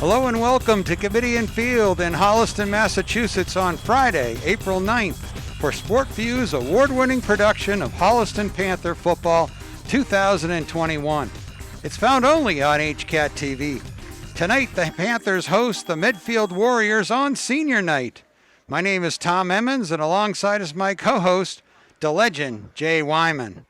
Hello and welcome to Capello Field in Holliston, Massachusetts on Friday, April 9th for SportView's award-winning production of Holliston Panther Football 2021. It's found only on HCAT TV. Tonight, the Panthers host the Medfield Warriors on Senior Night. My name is Tom Emmons, and alongside is my co-host, the legend, Jay Wyman.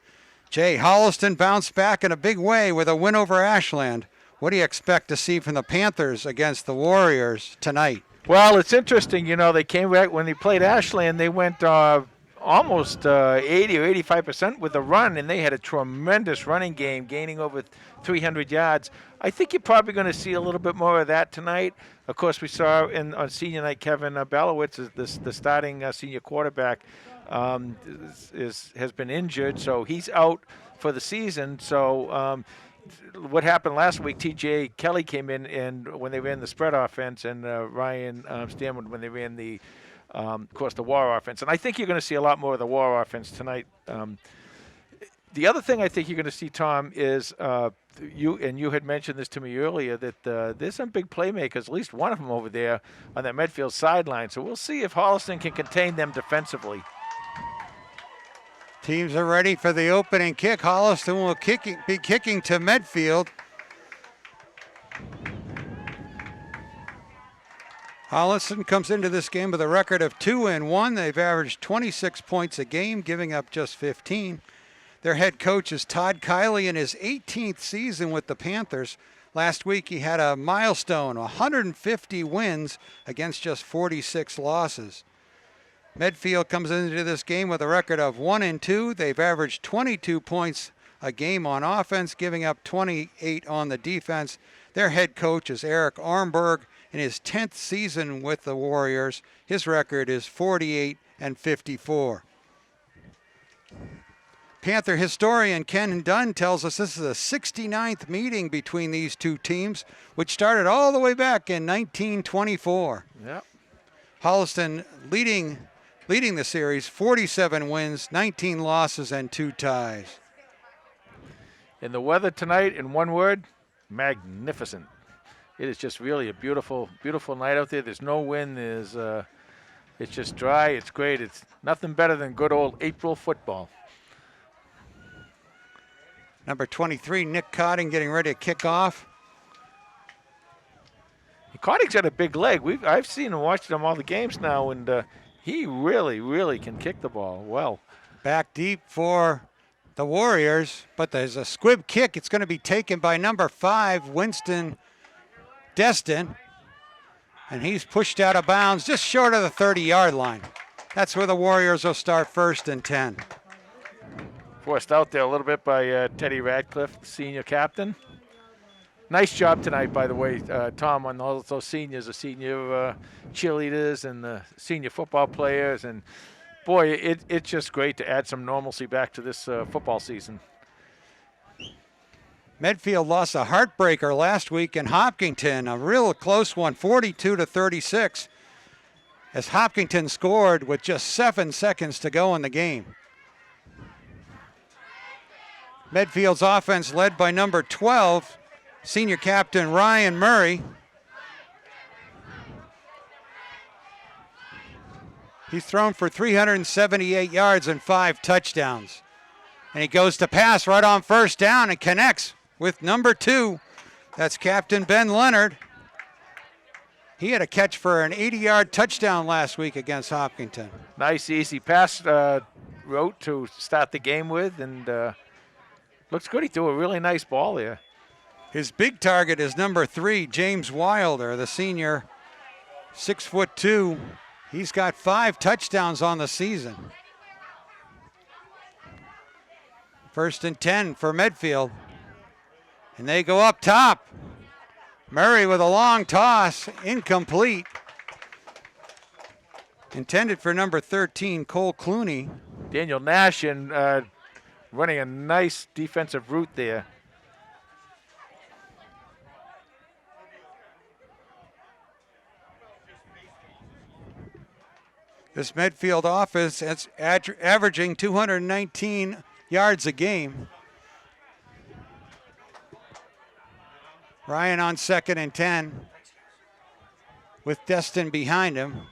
Jay, Holliston bounced back in a big way with a win over Ashland. What do you expect to see from the Panthers against the Warriors tonight? Well, it's interesting. You know, they came back when they played Ashland. They went almost 80 or 85% with the run, and they had a tremendous running game, gaining over 300 yards. I think you're probably going to see a little bit more of that tonight. Of course, we saw on senior night, Kevin Balowicz, the starting senior quarterback, has been injured, so he's out for the season. So what happened last week, T.J. Kelly came in and when they ran the spread offense, and Ryan Stanwood when they ran the, of course, the war offense. And I think you're going to see a lot more of the war offense tonight. The other thing I think you're going to see, Tom, is you had mentioned this to me earlier, that there's some big playmakers, at least one of them over there on that Medfield sideline. So we'll see if Holliston can contain them defensively. Teams are ready for the opening kick. Holliston will be kicking to Medfield. Holliston comes into this game with a record of 2-1. They've averaged 26 points a game, giving up just 15. Their head coach is Todd Kiley in his 18th season with the Panthers. Last week he had a milestone, 150 wins against just 46 losses. Medfield comes into this game with a record of 1-2. They've averaged 22 points a game on offense, giving up 28 on the defense. Their head coach is Eric Armberg. In his 10th season with the Warriors, his record is 48-54. Panther historian Ken Dunn tells us this is the 69th meeting between these two teams, which started all the way back in 1924. Yep. Holliston leading the series, 47 wins, 19 losses, and 2 ties. And the weather tonight, in one word, magnificent. It is just really a beautiful, beautiful night out there. There's no wind. It's just dry. It's great. It's nothing better than good old April football. Number 23, Nick Cotting, getting ready to kick off. Cotting's got a big leg. I've seen him, watched him all the games now, and he really, really can kick the ball well. Back deep for the Warriors, but there's a squib kick. It's going to be taken by number 5, Winston Destin, and he's pushed out of bounds just short of the 30-yard line. That's where the Warriors will start 1st and 10. Forced out there a little bit by Teddy Radcliffe, the senior captain. Nice job tonight, by the way, Tom, on all those seniors, the senior cheerleaders and the senior football players. And, boy, it's just great to add some normalcy back to this football season. Medfield lost a heartbreaker last week in Hopkinton, a real close one, 42-36, as Hopkinton scored with just 7 seconds to go in the game. Medfield's offense led by number 12, senior captain Ryan Murray. He's thrown for 378 yards and 5 touchdowns. And he goes to pass right on 1st down and connects with number 2. That's Captain Ben Leonard. He had a catch for an 80-yard touchdown last week against Hopkinton. Nice, easy pass route to start the game with, and looks good. He threw a really nice ball there. His big target is number 3, James Wilder, the senior, 6'2". He's got 5 touchdowns on the season. 1st and 10 for Medfield. And they go up top. Murray with a long toss, incomplete. Intended for number 13, Cole Clooney. Daniel Nash running a nice defensive route there. This Medfield offense is averaging 219 yards a game. Ryan on 2nd and 10. with Destin behind him.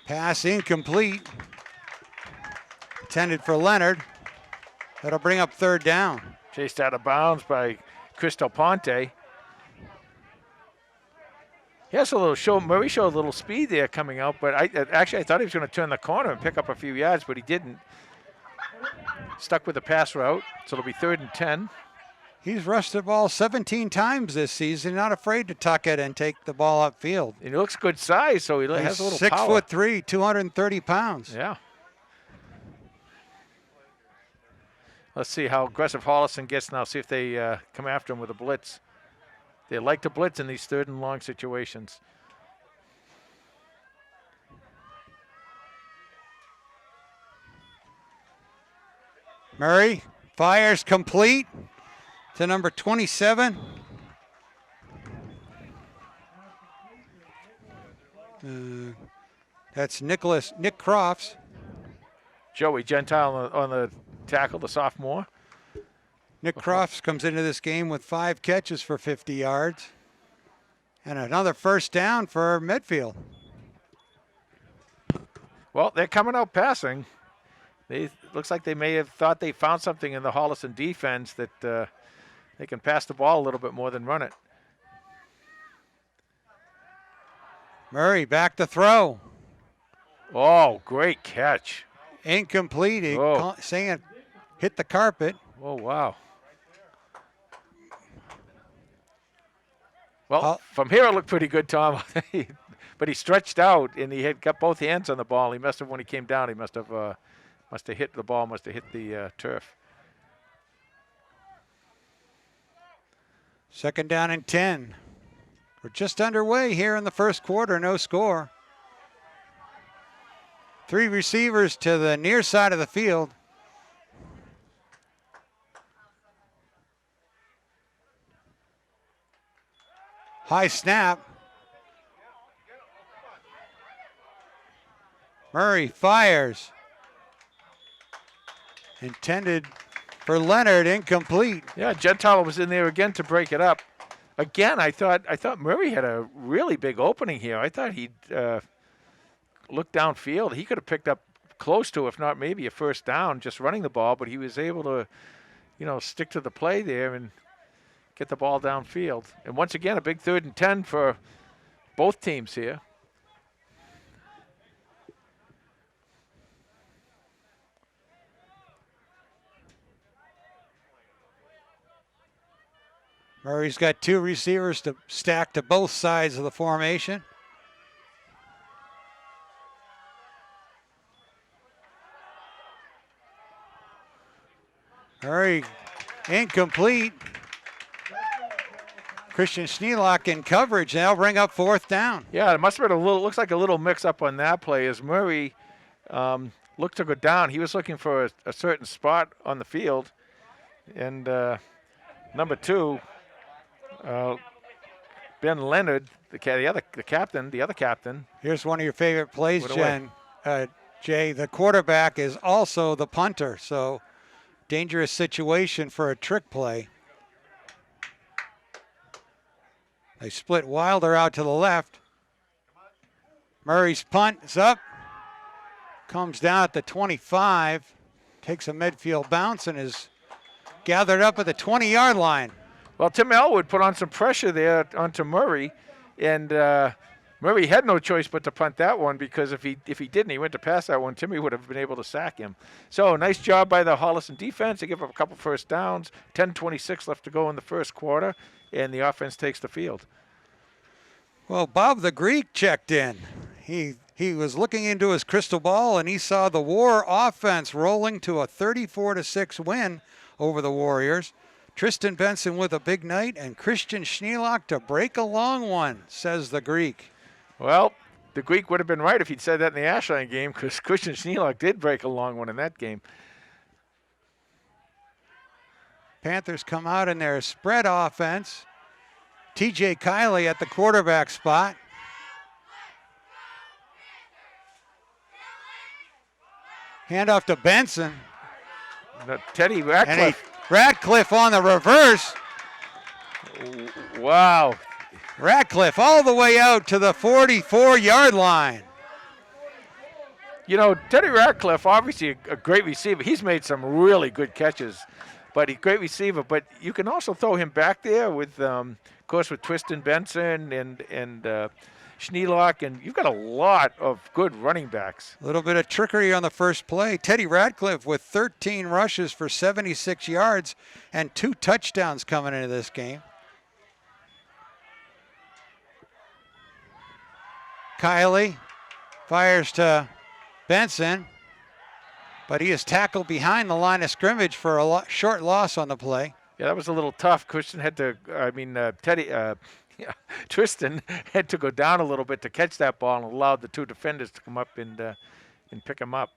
Pass incomplete. Intended for Leonard. That'll bring up third down. Chased out of bounds by Cristo Ponte. He has a little show. Murray showed a little speed there coming out, but I thought he was going to turn the corner and pick up a few yards, but he didn't. Stuck with the pass route, so it'll be 3rd and 10. He's rushed the ball 17 times this season. Not afraid to tuck it and take the ball upfield. And he looks good size, so he has a little power. 6'3", 230 pounds. Yeah. Let's see how aggressive Holliston gets now. See if they come after him with a blitz. They like to blitz in these 3rd and long situations. Murray fires complete to number 27. That's Nick Crofts. Joey Gentile on the tackle, the sophomore. Nick Crofts comes into this game with 5 catches for 50 yards. And another first down for Medfield. Well, they're coming out passing. Looks like they may have thought they found something in the Holliston defense that they can pass the ball a little bit more than run it. Murray back to throw. Oh, great catch. Incomplete. Saying it hit the carpet. Oh, wow. Well, from here it looked pretty good, Tom. But he stretched out and he had got both hands on the ball. He must have, when he came down, he must have hit the ball, must have hit the turf. 2nd down and 10. We're just underway here in the first quarter, no score. 3 receivers to the near side of the field. High snap. Murray fires. Intended for Leonard, incomplete. Yeah, Gentile was in there again to break it up. Again, I thought Murray had a really big opening here. I thought he'd look downfield. He could have picked up close to, if not maybe a first down, just running the ball, but he was able to, stick to the play there and get the ball downfield. And once again, a big 3rd and 10 for both teams here. Murray's got 2 receivers to stack to both sides of the formation. Murray incomplete. Christian Schnelk in coverage. Now bring up 4th down. Yeah, it must have been looks like a little mix-up on that play as Murray looked to go down. He was looking for a certain spot on the field. And number 2, Ben Leonard, the other captain. Here's one of your favorite plays, Jay. The quarterback is also the punter, so dangerous situation for a trick play. They split Wilder out to the left. Murray's punt is up. Comes down at the 25. Takes a midfield bounce and is gathered up at the 20-yard line. Well, Tim Elwood put on some pressure there onto Murray, and Murray had no choice but to punt that one, because if he didn't, he went to pass that one, Timmy would have been able to sack him. So nice job by the Holliston defense. They give up a couple first downs. 10:26 left to go in the first quarter, and the offense takes the field. Well, Bob the Greek checked in. He was looking into his crystal ball, and he saw the War offense rolling to a 34-6 win over the Warriors. Tristan Benson with a big night, and Christian Schnelk to break a long one, says the Greek. Well, the Greek would have been right if he'd said that in the Ashline game, because Christian Schnelk did break a long one in that game. Panthers come out in their spread offense. TJ Kiley at the quarterback spot. Handoff to Benson. Teddy Radcliffe. Radcliffe on the reverse. Wow. Radcliffe all the way out to the 44-yard line. You know, Teddy Radcliffe, obviously a great receiver. He's made some really good catches, but he's a great receiver. But you can also throw him back there with, of course, with Tristan Benson and Schnelk, and you've got a lot of good running backs. A little bit of trickery on the first play. Teddy Radcliffe with 13 rushes for 76 yards and 2 touchdowns coming into this game. Kiley fires to Benson, but he is tackled behind the line of scrimmage for a short loss on the play. Yeah, that was a little tough. Tristan had to go down a little bit to catch that ball and allowed the 2 defenders to come up and pick him up.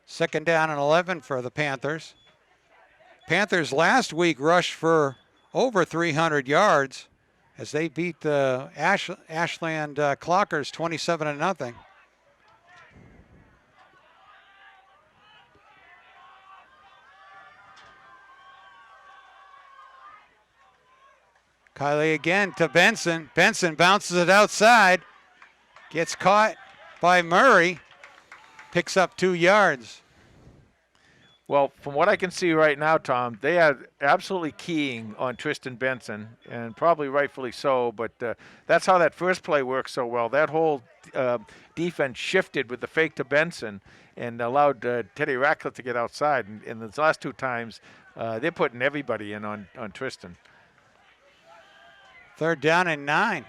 2nd down and 11 for the Panthers. Panthers last week rushed for over 300 yards as they beat the Ashland Clockers 27-0. Kiley again to Benson. Benson bounces it outside. Gets caught by Murray. Picks up 2 yards. Well, from what I can see right now, Tom, they are absolutely keying on Tristan Benson, and probably rightfully so, but that's how that first play worked so well. That whole defense shifted with the fake to Benson and allowed Teddy Radcliffe to get outside. And the last 2 times, they're putting everybody in on Tristan. 3rd down and 9.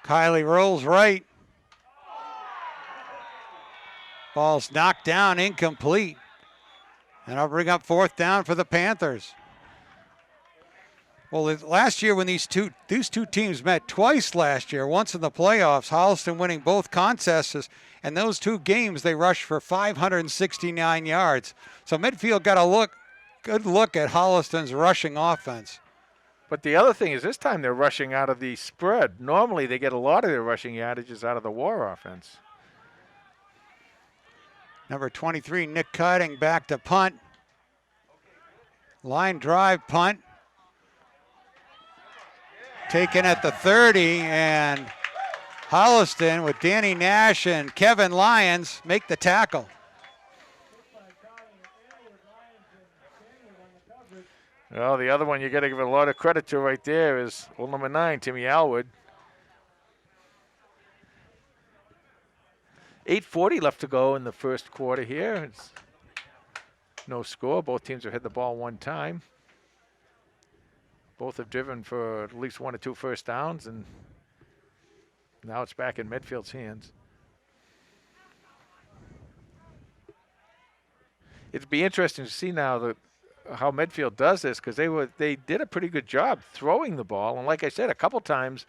Kiley rolls right. Ball's knocked down, incomplete. And I'll bring up 4th down for the Panthers. Well, last year when these two teams met twice last year, once in the playoffs, Holliston winning both contests, and those 2 games they rushed for 569 yards. So Medfield got a good look at Holliston's rushing offense. But the other thing is this time they're rushing out of the spread. Normally they get a lot of their rushing yardages out of the war offense. Number 23, Nick Cutting, back to punt. Line drive punt. Taken at the 30, and Holliston with Danny Nash and Kevin Lyons make the tackle. Well, the other one you got to give a lot of credit to right there is old number 9, Timmy Alwood. 8:40 left to go in the first quarter here. It's no score. Both teams have hit the ball 1 time. Both have driven for at least 1 or 2 first downs, and now it's back in Medfield's hands. It'd be interesting to see now how Medfield does this, because they did a pretty good job throwing the ball, and like I said, a couple times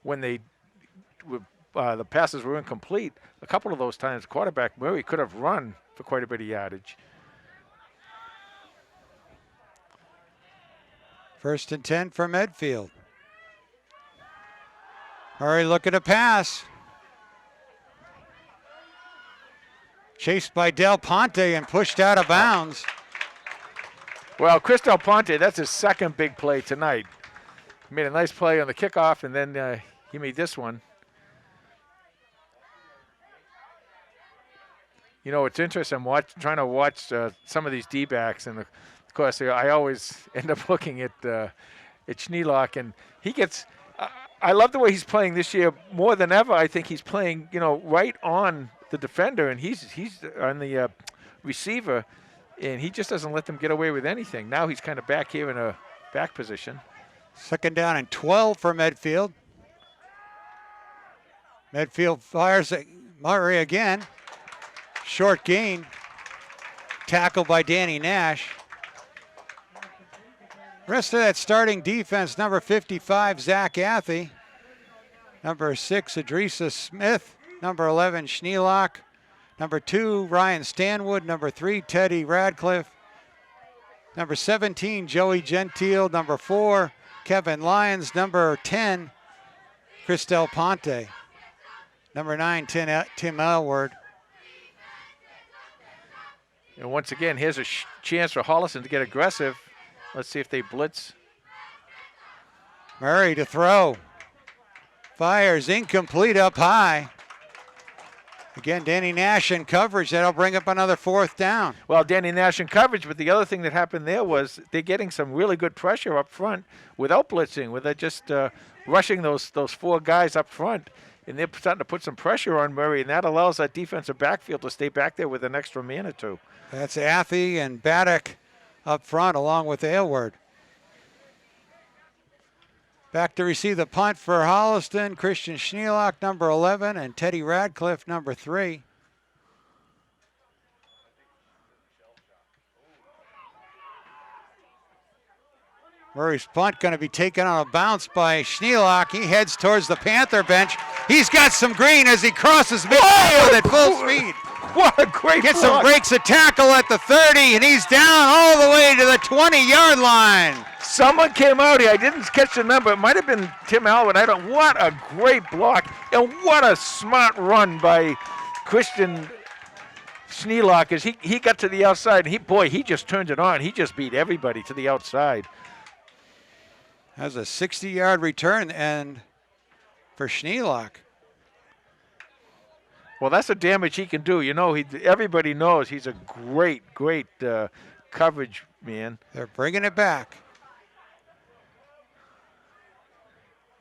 when the passes were incomplete, a couple of those times quarterback Murray could have run for quite a bit of yardage. 1st and 10 for Medfield. Murray looking to pass. Chased by Del Ponte and pushed out of bounds. Well, Chris Del Ponte, that's his 2nd big play tonight. He made a nice play on the kickoff, and then he made this one. You know, it's interesting. I'm trying to watch some of these D-backs, and of course, I always end up looking at Schnelk, and he gets. I love the way he's playing this year more than ever. I think he's playing, right on the defender, and he's on the receiver, and he just doesn't let them get away with anything. Now he's kind of back here in a back position. 2nd down and 12 for Medfield. Medfield fires at Murray again. Short gain. Tackled by Danny Nash. Rest of that starting defense, number 55, Zach Athy. Number 6, Adresa Smith. Number 11, Schnelk. Number 2, Ryan Stanwood. Number 3, Teddy Radcliffe. Number 17, Joey Gentile. Number 4, Kevin Lyons. Number 10, Cristel Ponte. Number 9, Tim Elward. And once again, here's a chance for Holliston to get aggressive. Let's see if they blitz. Murray to throw. Fires incomplete up high. Again, Danny Nash in coverage. That'll bring up another 4th down. Well, Danny Nash in coverage, but the other thing that happened there was they're getting some really good pressure up front without blitzing, where they're just rushing those 4 guys up front, and they're starting to put some pressure on Murray, and that allows that defensive backfield to stay back there with an extra man or two. That's Athey and Baddock up front along with Aylward. Back to receive the punt for Holliston, Christian Schnelk, number 11, and Teddy Radcliffe, number 3. Murray's punt going to be taken on a bounce by Schnelk. He heads towards the Panther bench. He's got some green as he crosses midfield at full speed. What a great Gets block. some breaks a tackle at the 30, and he's down all the way to the 20-yard line. Someone came out here. I didn't catch the number. It might have been Tim Alvin. I don't. What a great block, and what a smart run by Christian Schnelk as he got to the outside. He just turned it on. He just beat everybody to the outside. Has a 60-yard return and for Schnelk. Well, that's the damage he can do. You know, everybody knows he's a great coverage man. They're bringing it back.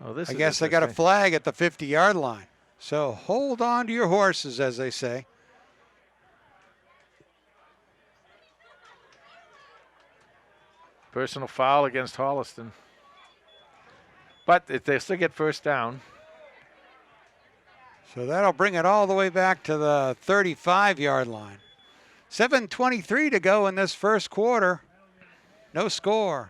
Oh, this I is guess they got a interesting. flag at the 50-yard line. So hold on to your horses, as they say. Personal foul against Holliston. But they still get first down. So that'll bring it all the way back to the 35-yard line. 7:23 to go in this first quarter. No score.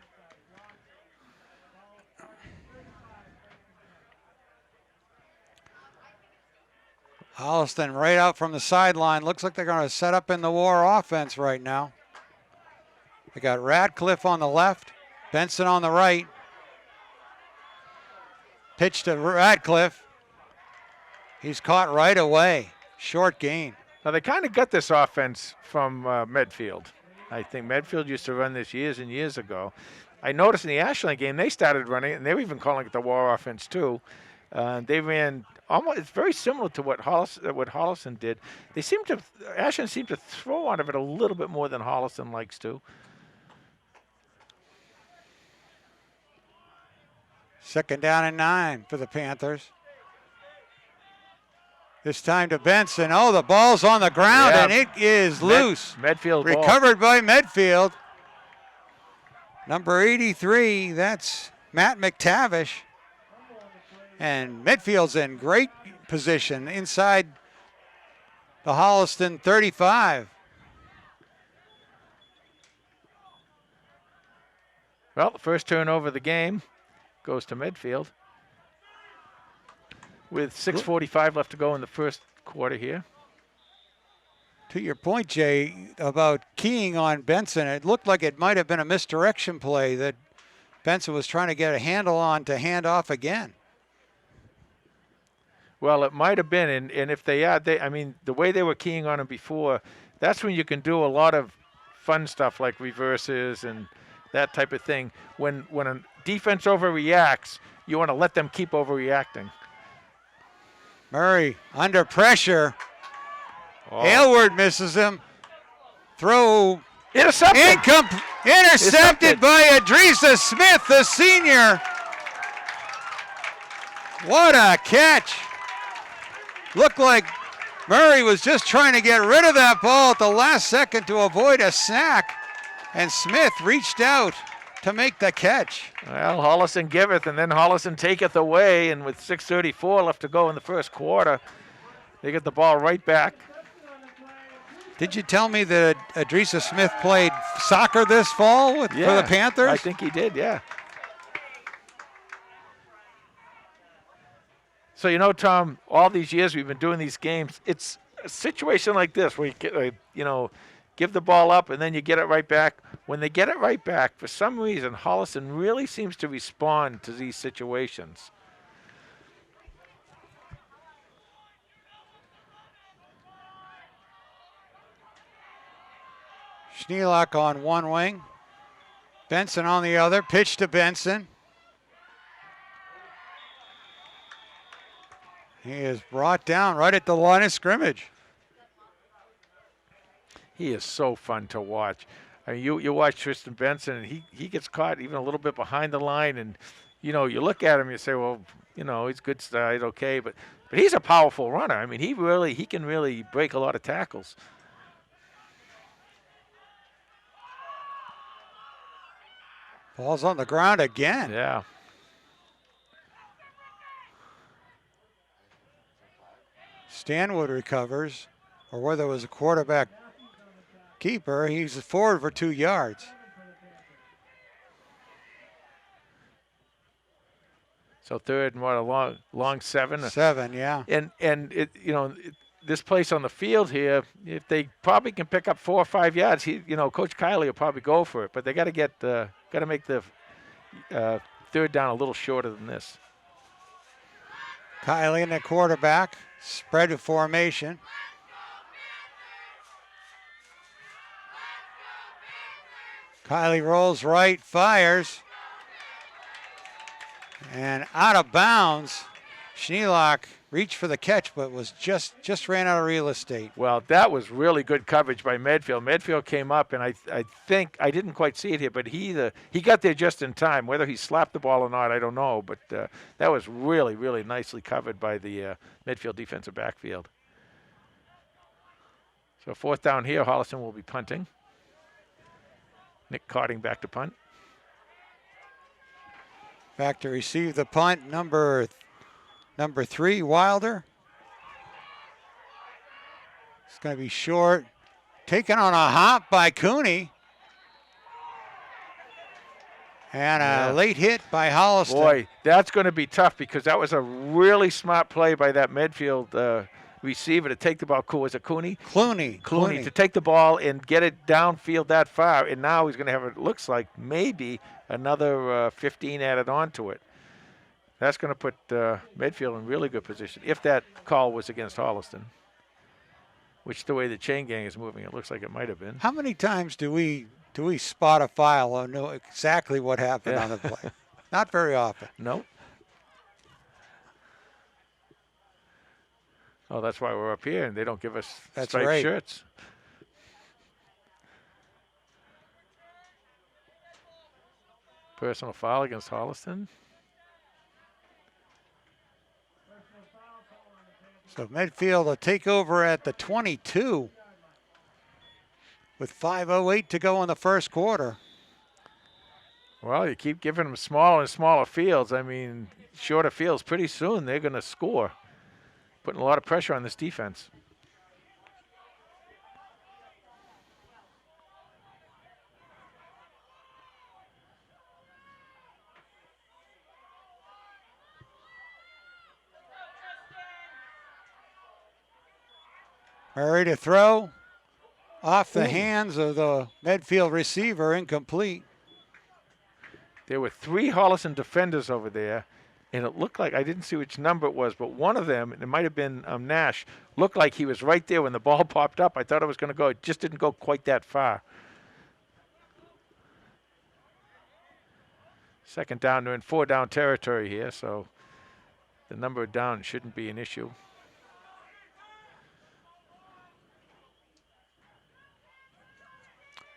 Holliston right out from the sideline. Looks like they're going to set up in the war offense right now. They got Radcliffe on the left, Benson on the right. Pitch to Radcliffe. He's caught right away. Short gain. Now, they kind of got this offense from Medfield. I think Medfield used to run this years and years ago. I noticed in the Ashland game, they started running it, and they were even calling it the war offense, too. They ran almost, it's very similar to what Holliston did. Ashland seemed to throw out of it a little bit more than Holliston likes to. Second down and 9 for the Panthers. This time to Benson. Oh, the ball's on the ground, Yeah. and it is loose. Medfield ball. Recovered by Medfield. Number 83, that's Matt McTavish. And Medfield's in great position inside the Holliston 35. Well, the first turnover of the game goes to Medfield. With 6:45 left to go in the first quarter here. To your point, Jay, about keying on Benson, it looked like it might have been a misdirection play that Benson was trying to get a handle on to hand off again. Well, it might have been, and if they are, the way they were keying on him before, that's when you can do a lot of fun stuff like reverses and that type of thing. When a defense overreacts, you want to let them keep overreacting. Murray under pressure. Oh. Aylward misses him. Throw Intercepted. intercepted by Adrisa Smith, the senior. What a catch. Looked like Murray was just trying to get rid of that ball at the last second to avoid a sack. And Smith reached out to make the catch. Well, Holliston giveth, and then Holliston taketh away, and with 6:34 left to go in the first quarter, they get the ball right back. Did you tell me that Adrisa Smith played soccer this fall for the Panthers? I think he did, yeah. So, you know, Tom, all these years we've been doing these games, it's a situation like this where you get, give the ball up and then you get it right back. When they get it right back, for some reason, Holliston really seems to respond to these situations. Schnelk on one wing. Benson on the other. Pitch to Benson. He is brought down right at the line of scrimmage. He is so fun to watch. I mean, you watch Tristan Benson, and he gets caught even a little bit behind the line, and you look at him, you say, well, he's good side, okay, but he's a powerful runner. I mean, he can really break a lot of tackles. Ball's on the ground again. Yeah. Stanwood recovers, or whether it was a quarterback keeper, he's forward for 2 yards. So third and what, a long 7? 7, yeah. And this place on the field here, if they probably can pick up 4 or 5 yards, Coach Kiley will probably go for it, but they got to make the third down a little shorter than this. Kiley and the quarterback, spread to formation. Kiley rolls right, fires, and out of bounds. Schnelk reached for the catch, but was just ran out of real estate. Well, that was really good coverage by Medfield. Medfield came up, and I think I didn't quite see it here, but he got there just in time. Whether he slapped the ball or not, I don't know, but that was really, really nicely covered by the Medfield defensive backfield. So fourth down here, Holliston will be punting. Nick Carding back to punt. Back to receive the punt, number 3, Wilder. It's going to be short. Taken on a hop by Cooney. And a late hit by Holliston. Boy, that's going to be tough because that was a really smart play by that Medfield receiver to take the ball. Was it Cooney? Clooney to take the ball and get it downfield that far. And now he's going to have, it looks like, maybe another 15 added on to it. That's going to put Medfield in really good position if that call was against Holliston, which the way the chain gang is moving, it looks like it might have been. How many times do we spot a foul or know exactly what happened on the play? Not very often. No. Oh, that's why we're up here, and they don't give us striped shirts. Personal foul against Holliston. So Medfield will take over at the 22 with 5:08 to go in the first quarter. Well, you keep giving them smaller and smaller fields. I mean, shorter fields, pretty soon they're going to score. Putting a lot of pressure on this defense. Murray to throw. Off the hands of the Medfield receiver, incomplete. There were 3 Holliston defenders over there, and it looked like, I didn't see which number it was, but one of them, it might have been Nash, looked like he was right there when the ball popped up. I thought it was going to go. It just didn't go quite that far. Second down, they're in 4-down territory here, so the number of downs shouldn't be an issue.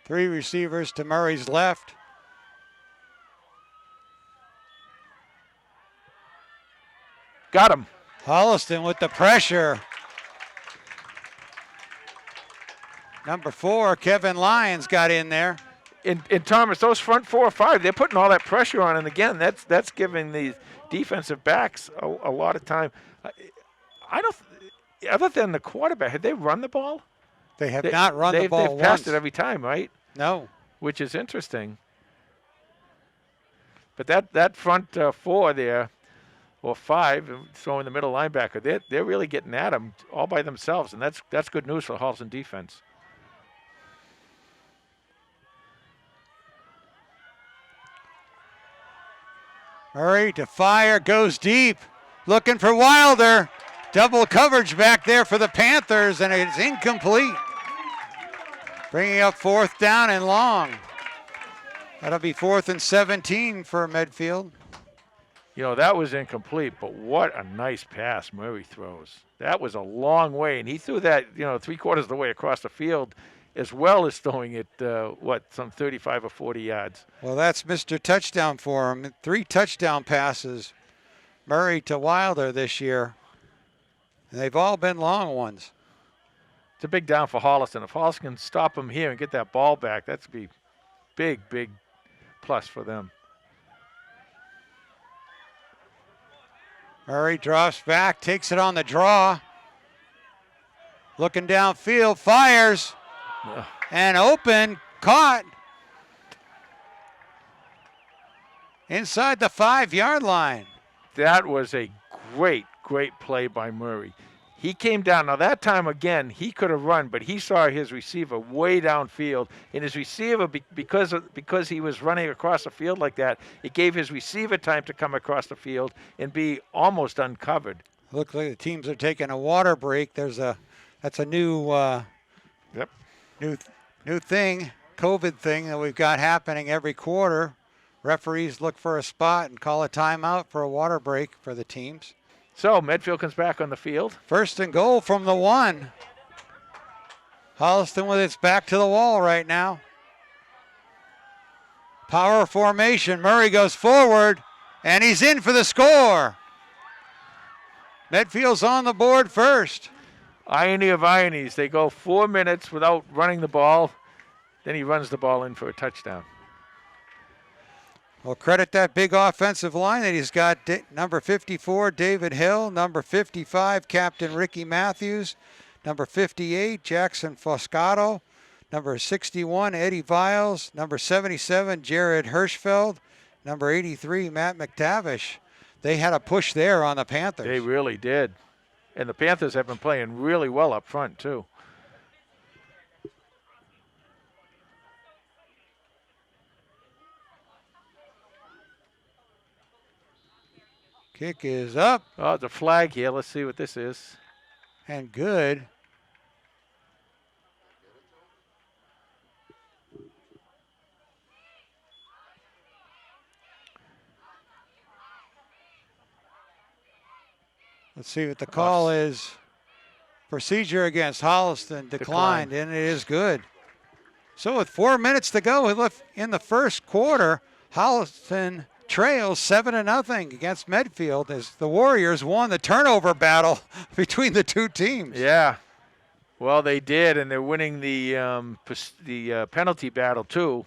Three receivers to Murray's left. Got him. Holliston with the pressure. Number 4, Kevin Lyons got in there. And Thomas, those front 4 or 5, they're putting all that pressure on, and again, that's giving the defensive backs a lot of time. I don't, other than the quarterback, had they run the ball? They have not run the ball once. They've passed it every time, right? No. Which is interesting. But that front 4 there, or 5, throwing the middle linebacker, they're really getting at them all by themselves, and that's good news for Holliston defense. Murray to fire, goes deep, looking for Wilder. Double coverage back there for the Panthers, and it's incomplete. Bringing up 4th down and long. That'll be 4th and 17 for Medfield. You know, that was incomplete, but what a nice pass Murray throws. That was a long way, and he threw that, 3/4 of the way across the field, as well as throwing it, some 35 or 40 yards. Well, that's Mr. Touchdown for him. 3 touchdown passes, Murray to Wilder this year. And they've all been long ones. It's a big down for Holliston. If Holliston can stop him here and get that ball back, that's going to be big, big plus for them. Murray drops back, takes it on the draw. Looking downfield, fires. And open, caught. Inside the 5-yard line. That was a great, great play by Murray. He came down. Now, that time, again, he could have run, but he saw his receiver way downfield. And his receiver, because he was running across the field like that, it gave his receiver time to come across the field and be almost uncovered. Looks like the teams are taking a water break. That's a new new thing, COVID thing that we've got happening every quarter. Referees look for a spot and call a timeout for a water break for the teams. So Medfield comes back on the field. 1st and goal from the 1. Holliston with its back to the wall right now. Power formation. Murray goes forward, and he's in for the score. Medfield's on the board first. Irony of ironies. They go 4 minutes without running the ball. Then he runs the ball in for a touchdown. Well, credit that big offensive line that he's got. Number 54, David Hill. Number 55, Captain Ricky Matthews. Number 58, Jackson Foscato. Number 61, Eddie Viles. Number 77, Jared Hirschfeld. Number 83, Matt McTavish. They had a push there on the Panthers. They really did. And the Panthers have been playing really well up front, too. Kick is up. Oh, the flag here. Let's see what this is. And good. Let's see what the call is. Procedure against Holliston declined, and it is good. So with 4 minutes to go in the first quarter, Holliston trails 7-0 against Medfield as the Warriors won the turnover battle between the two teams. Yeah. Well, they did, and they're winning the penalty battle, too.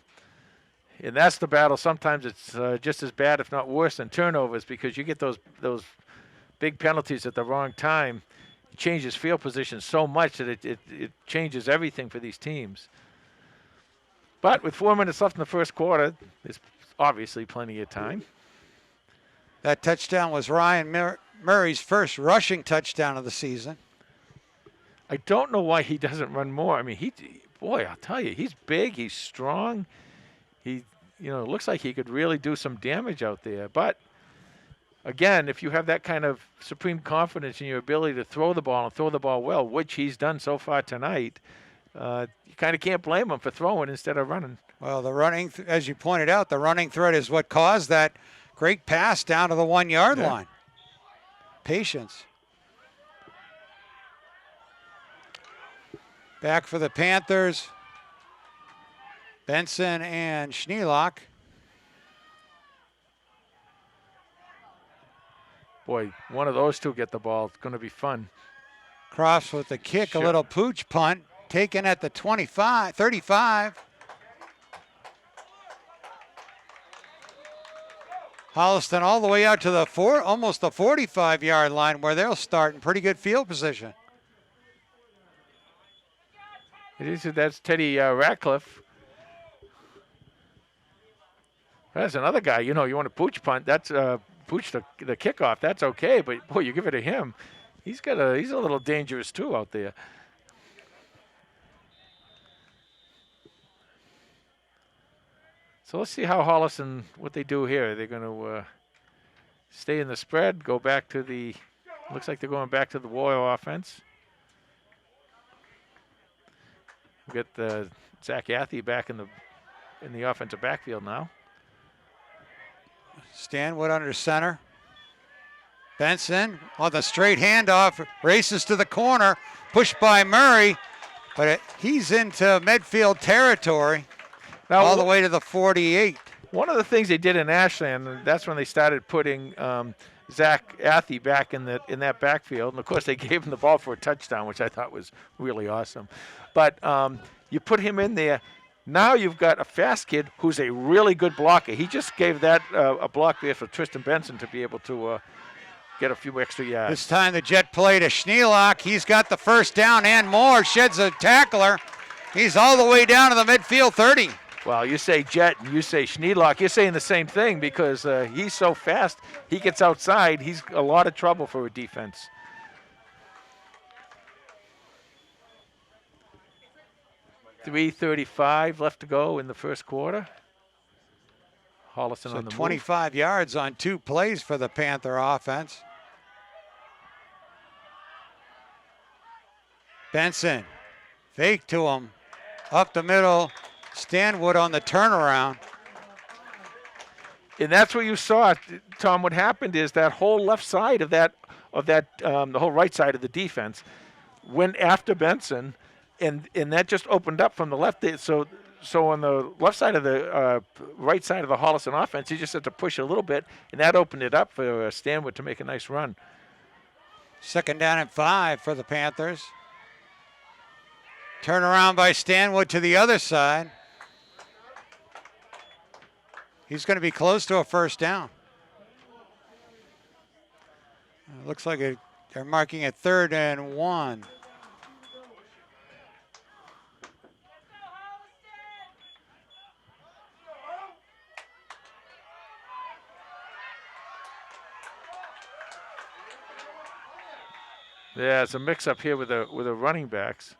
And that's the battle. Sometimes it's just as bad, if not worse, than turnovers because you get those big penalties at the wrong time. It changes field position so much that it changes everything for these teams. But with 4 minutes left in the first quarter, there's obviously plenty of time. That touchdown was Ryan Murray's first rushing touchdown of the season. I don't know why he doesn't run more. I mean, I'll tell you, he's big, he's strong. He, looks like he could really do some damage out there. But again, if you have that kind of supreme confidence in your ability to throw the ball and throw the ball well, which he's done so far tonight, you kind of can't blame him for throwing instead of running. Well, the running, as you pointed out, the running threat is what caused that great pass down to the 1-yard line. Patience. Back for the Panthers. Benson and Schnelk. Boy, one of those two get the ball. It's going to be fun. Cross with the kick, a little pooch punt, taken at the 35. Holliston all the way out to the almost the 45-yard line where they'll start in pretty good field position. That's Teddy Radcliffe. That's another guy. You want to pooch punt. That's pooch the kickoff. That's okay. But boy, you give it to him. He's a little dangerous too out there. So let's see how Holliston, what they do here. They're going to stay in the spread, go back to looks like they're going back to the Warrior offense. We got Zach Athey back in the offensive backfield now. Stanwood under center. Benson on the straight handoff, races to the corner, pushed by Murray, but he's into Medfield territory, Now, all the way to the 48. One of the things they did in Ashland, that's when they started putting Zach Athey back in that backfield, and of course they gave him the ball for a touchdown, which I thought was really awesome. But you put him in there. Now you've got a fast kid who's a really good blocker. He just gave that a block there for Tristan Benson to be able to get a few extra yards. This time the jet play to Schnelk. He's got the first down and more. Sheds a tackler. He's all the way down to the midfield 30. Well, you say Jet and you say Schnelk. You're saying the same thing because he's so fast. He gets outside. He's a lot of trouble for a defense. .335 left to go in the first quarter. Holliston So on the 25 yards on 2 plays for the Panther offense. Benson, fake to him, up the middle. Stanwood on the turnaround. And that's what you saw, Tom. What happened is that whole left side of the whole right side of the defense went after Benson, and that just opened up from the left. So on the left side of the right side of the Holliston offense, he just had to push a little bit, and that opened it up for Stanwood to make a nice run. 2nd down and 5 for the Panthers. Turnaround by Stanwood to the other side. He's going to be close to a first down. Looks like they're marking it 3rd and 1. Yeah, it's a mix-up here with the running backs.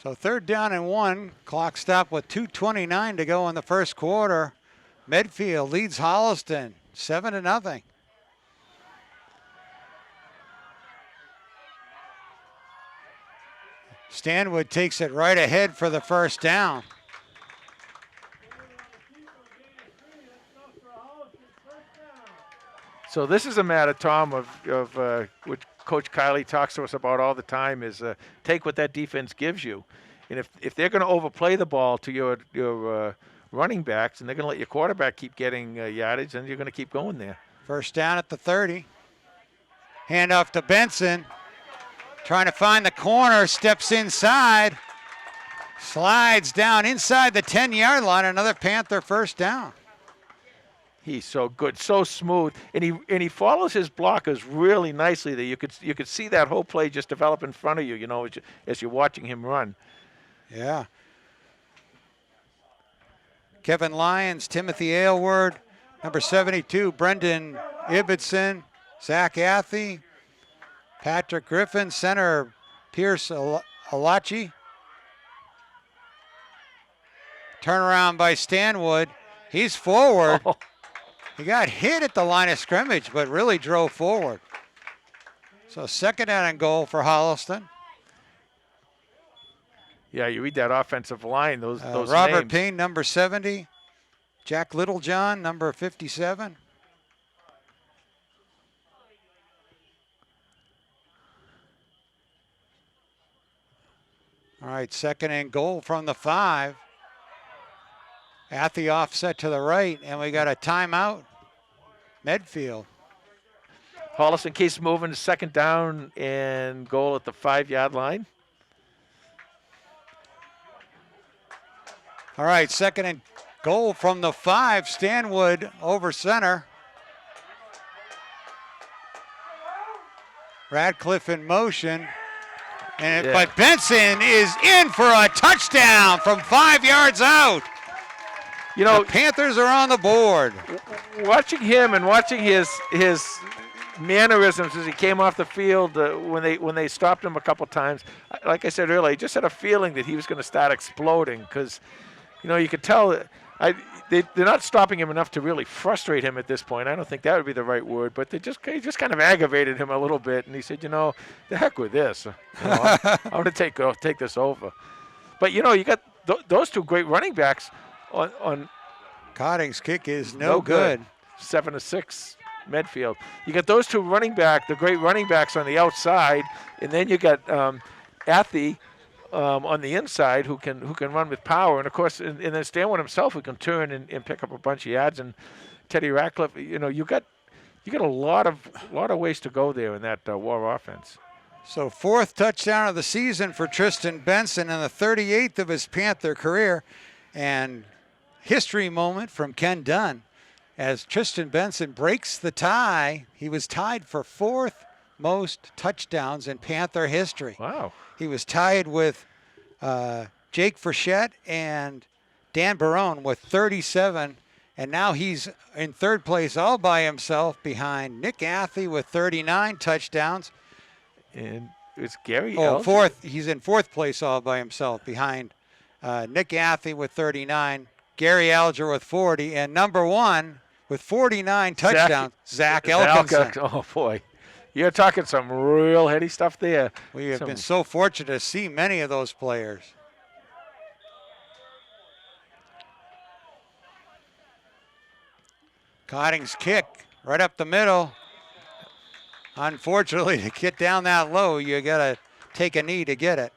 So 3rd down and 1. Clock stopped with 2:29 to go in the first quarter. Medfield leads Holliston 7-0. Stanwood takes it right ahead for the first down. So this is a matter, Tom, of what Coach Kiley talks to us about all the time is take what that defense gives you. And if they're going to overplay the ball to your running backs and they're going to let your quarterback keep getting yardage, then you're going to keep going there. First down at the 30. Handoff to Benson. Trying to find the corner, steps inside. Slides down inside the 10-yard line. Another Panther first down. He's so good, so smooth, and he follows his blockers really nicely. There, you could see that whole play just develop in front of you, as you're watching him run. Yeah. Kevin Lyons, Timothy Aylward, number 72, Brendan Ibbotson, Zach Athey, Patrick Griffin, center Pierce Alachi. Turnaround by Stanwood. He's forward. Oh. He got hit at the line of scrimmage, but really drove forward. So 2nd down and goal for Holliston. Yeah, you read that offensive line, those Robert names. Payne, number 70. Jack Littlejohn, number 57. All right, 2nd and goal from the 5. Athey offset to the right, and we got a timeout. Medfield. Holliston keeps moving to 2nd down and goal at the 5-yard line. All right, 2nd and goal from the 5. Stanwood over center. Radcliffe in motion. But Benson is in for a touchdown from 5 yards out. The Panthers are on the board. Watching him and watching his mannerisms as he came off the field when they stopped him a couple times, like I said earlier, I just had a feeling that he was going to start exploding because, you could tell they're not stopping him enough to really frustrate him at this point. I don't think that would be the right word, but they just kind of aggravated him a little bit. And he said, the heck with this. I'm going to take this over. But, you got those two great running backs on Cotting's kick is no good. 7-6, Medfield. You got those two the great running backs on the outside, and then you got Athy on the inside who can run with power, and of course, and then Stanwood himself who can turn and pick up a bunch of yards, and Teddy Radcliffe. You got a lot of ways to go there in that War offense. So 4th touchdown of the season for Tristan Benson and the 38th of his Panther career, and history moment from Ken Dunn as Tristan Benson breaks the tie. He was tied for 4th most touchdowns in Panther history. Wow. He was tied with Jake Frechette and Dan Barone with 37, and now he's in 3rd place all by himself behind Nick Athy with 39 touchdowns. And it's Gary Oh, Elgin. 4th. He's in 4th place all by himself behind Nick Athy with 39, Gary Alger with 40, and number 1 with 49 touchdowns, Zach Elkinson. Oh, boy. You're talking some real heady stuff there. We have been so fortunate to see many of those players. Cotting's kick right up the middle. Unfortunately, to get down that low, you got to take a knee to get it.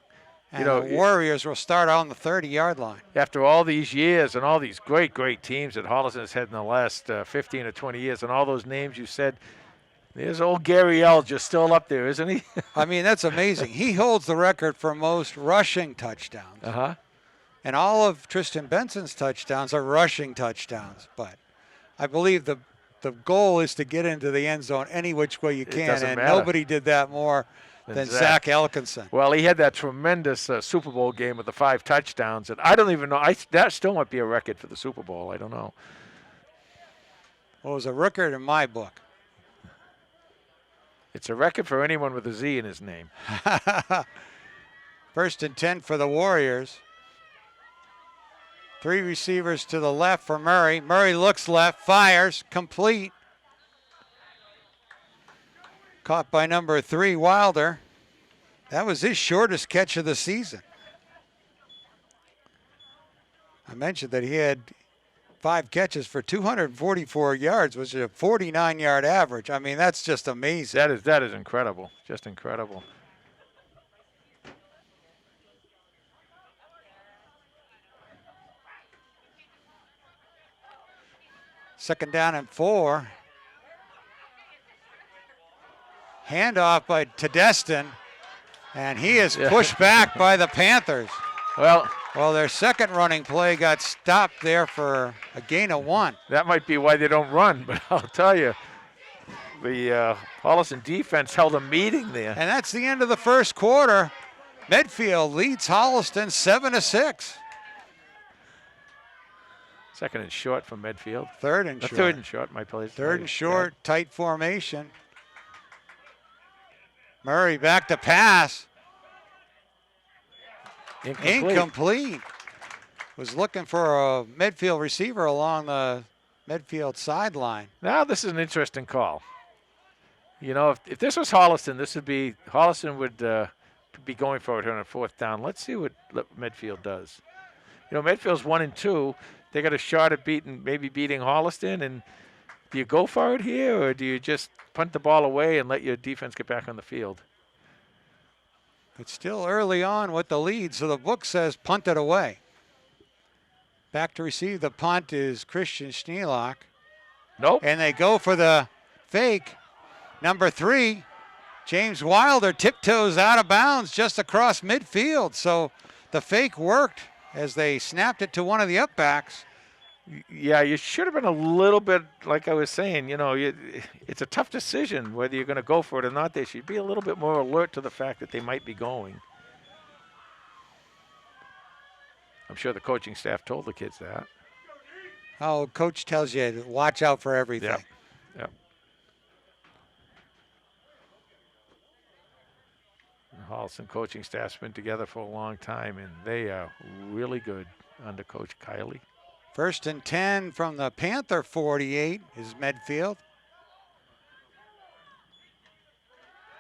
And the Warriors will start on the 30-yard line. After all these years and all these great, great teams that Holliston has had in the last 15 or 20 years, and all those names you said, there's old Gary Elger still up there, isn't he? I mean, that's amazing. He holds the record for most rushing touchdowns. Uh-huh. And all of Tristan Benson's touchdowns are rushing touchdowns. But I believe the goal is to get into the end zone any which way you can. And matter. Nobody did that more than Zach Elkinson. Well, he had that tremendous Super Bowl game with the 5 touchdowns. And I don't even know. That still might be a record for the Super Bowl. I don't know. Well, it was a record in my book. It's a record for anyone with a Z in his name. 1st and 10 for the Warriors. 3 receivers to the left for Murray. Murray looks left, fires, complete. Caught by number 3, Wilder. That was his shortest catch of the season. I mentioned that he had 5 catches for 244 yards, which is a 49-yard average. I mean, that's just amazing. That is incredible. Just incredible. Second down and 4. Handoff by Tedestin, and he is pushed back by the Panthers. Well, their second running play got stopped there for a gain of 1. That might be why they don't run, but I'll tell you, the Holliston defense held a meeting there. And that's the end of the first quarter. Medfield leads Holliston 7-6. Second and short from Medfield. Third and short. Third and short, my place. Third and short, tight formation. Murray back to pass. Incomplete. Was looking for a Medfield receiver along the Medfield sideline. Now this is an interesting call. If this was Holliston, Holliston would be going for it on a 4th down. Let's see what Medfield does. Medfield's 1-2. They got a shot at beating Holliston. And do you go for it here, or do you just punt the ball away and let your defense get back on the field? It's still early on with the lead, so the book says punt it away. Back to receive the punt is Christian Schnelk. Nope. And they go for the fake. Number 3, James Wilder tiptoes out of bounds just across midfield. So the fake worked as they snapped it to one of the upbacks. Yeah, you should have been a little bit, like I was saying, it's a tough decision whether you're going to go for it or not. They should be a little bit more alert to the fact that they might be going. I'm sure the coaching staff told the kids that. Oh, coach tells you to watch out for everything. Yep. The Holliston coaching staff's been together for a long time, and they are really good under Coach Kiley. First and 10 from the Panther 48 is Medfield.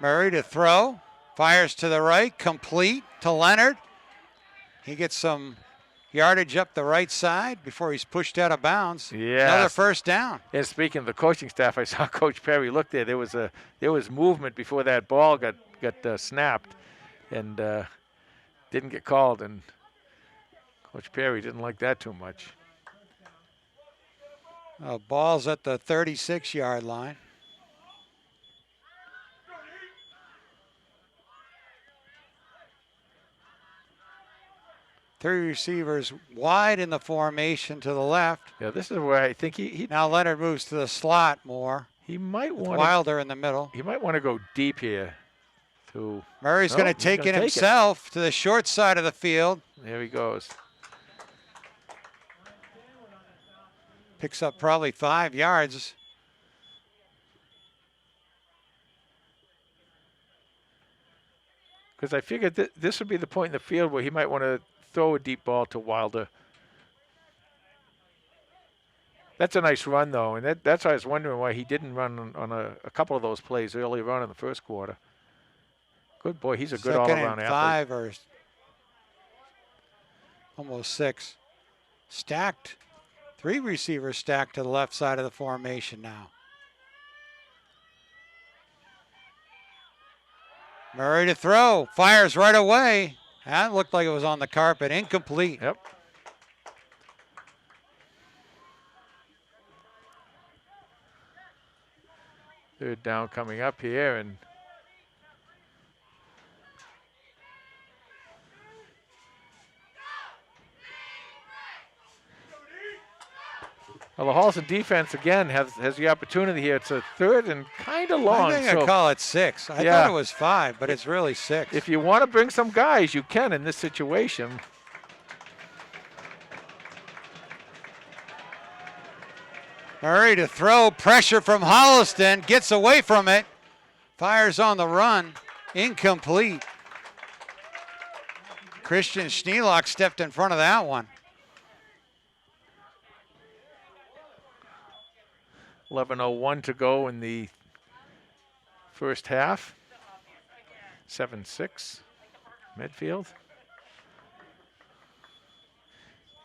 Murray to throw. Fires to the right, complete to Leonard. He gets some yardage up the right side before he's pushed out of bounds. Yes. Another first down. And speaking of the coaching staff, I saw Coach Perry look there. There was movement before that ball got snapped, and didn't get called. And Coach Perry didn't like that too much. Ball's at the 36-yard line. Three receivers wide in the formation to the left. Yeah, this is where I think he now Leonard moves to the slot more. He might want Wilder in the middle. He might want to go deep here. Murray's going to take it himself to the short side of the field. There he goes. Picks up probably 5 yards. Because I figured this would be the point in the field where he might want to throw a deep ball to Wilder. That's a nice run, though, and that's why I was wondering why he didn't run on a couple of those plays earlier on in the first quarter. Good boy, he's a good all-around athlete. 5 or almost 6. Stacked. 3 receivers stacked to the left side of the formation now. Murray to throw. Fires right away. That looked like it was on the carpet. Incomplete. Yep. Third down coming up here, and well, the Holliston defense again has the opportunity here. It's a third and kind of long. I think I call it 6. I thought it was 5, but it's really 6. If you want to bring some guys, you can in this situation. Murray to throw. Pressure from Holliston. Gets away from it. Fires on the run. Incomplete. Christian Schnelk stepped in front of that one. 11:01 to go in the first half. 7-6, Medfield.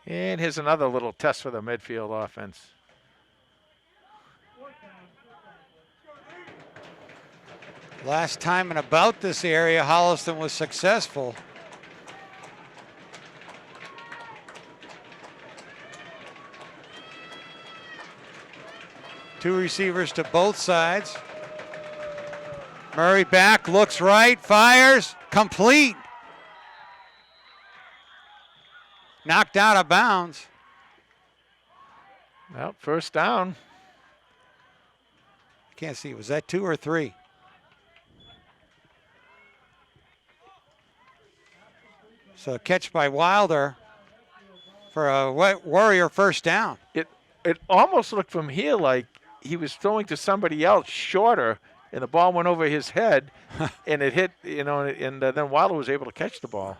And here's another little test for the Medfield offense. Last time in about this area, Holliston was successful. Two receivers to both sides. Murray back, looks right, fires, complete. Knocked out of bounds. Well, first down. I can't see, was that 2 or 3? So a catch by Wilder for a Warrior first down. It almost looked from here like he was throwing to somebody else shorter, and the ball went over his head, and it hit, and then Wilder was able to catch the ball.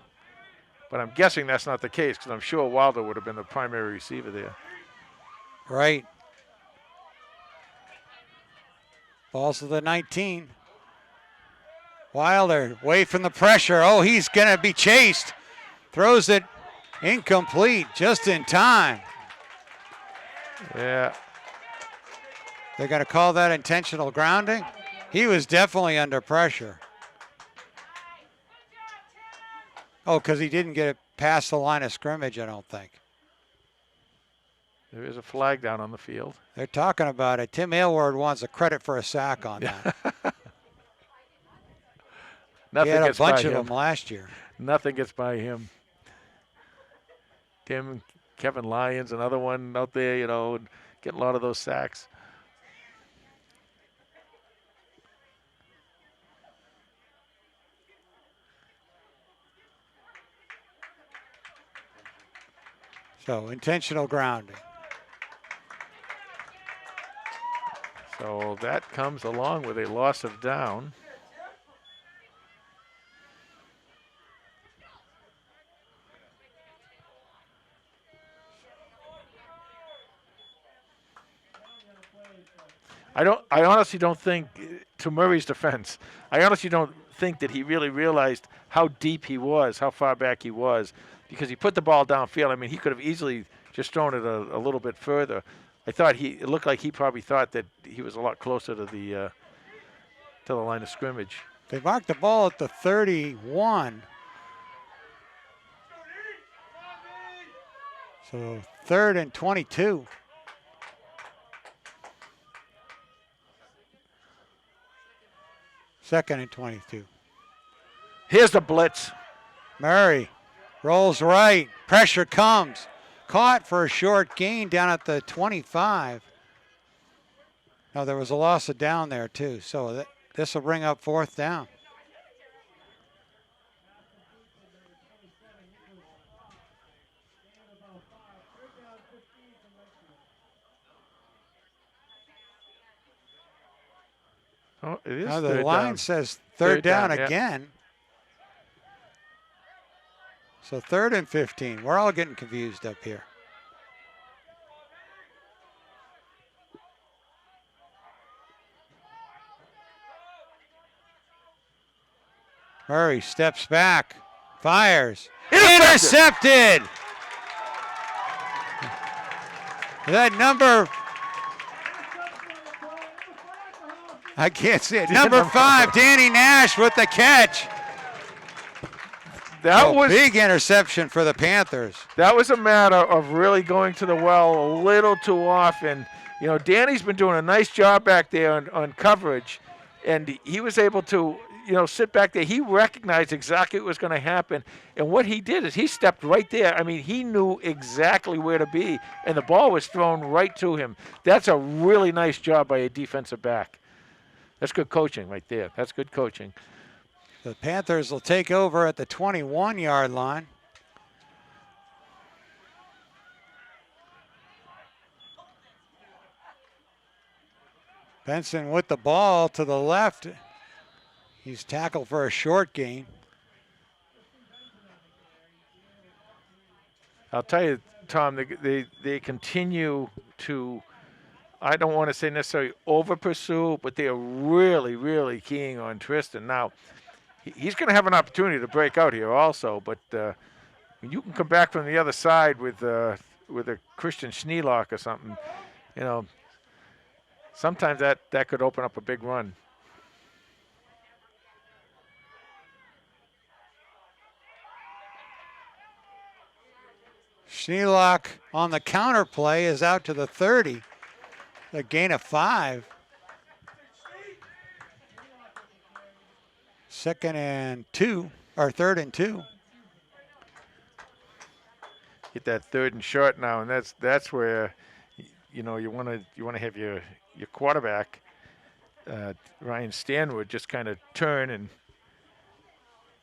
But I'm guessing that's not the case, because I'm sure Wilder would have been the primary receiver there. Right. Ball's to the 19. Wilder away from the pressure. Oh, he's going to be chased. Throws it incomplete, just in time. Yeah. They're going to call that intentional grounding. He was definitely under pressure. Oh, because he didn't get it past the line of scrimmage, I don't think. There is a flag down on the field. They're talking about it. Tim Aylward wants a credit for a sack on that. Nothing he had a gets bunch by of him. them last year. Nothing gets by him. Tim, Kevin Lyons, another one out there, getting a lot of those sacks. So intentional grounding. So that comes along with a loss of down. I honestly don't think, to Murray's defense, I honestly don't think that he really realized how deep he was, how far back he was, because he put the ball downfield. I mean, he could have easily just thrown it a little bit further. It looked like he probably thought that he was a lot closer to the line of scrimmage. They marked the ball at the 31. So 3rd and 22. Second and 22. Here's the blitz. Murray rolls right. Pressure comes. Caught for a short gain down at the 25. Now there was a loss of down there too. So this will bring up 4th down. Oh, it is now the line says third down again. So 3rd and 15. We're all getting confused up here. Murray steps back, fires, intercepted. That number, I can't see it. Number 5, Danny Nash with the catch. That was big interception for the Panthers. That was a matter of really going to the well a little too often. You know, Danny's been doing a nice job back there on coverage, and he was able to, sit back there. He recognized exactly what was going to happen, and what he did is he stepped right there. I mean, he knew exactly where to be, and the ball was thrown right to him. That's a really nice job by a defensive back. That's good coaching right there. That's good coaching. The Panthers will take over at the 21-yard line. Benson with the ball to the left. He's tackled for a short gain. I'll tell you, Tom, they continue to, I don't want to say necessarily over-pursue, but they are really, really keying on Tristan. Now, he's going to have an opportunity to break out here also, but you can come back from the other side with a Christian Schnelk or something. Sometimes that could open up a big run. Schnelk on the counter play is out to the 30. A gain of 5. 2nd and 2, or 3rd and 2. Get that 3rd and short now, and that's where you want to have your quarterback Ryan Stanwood just kind of turn and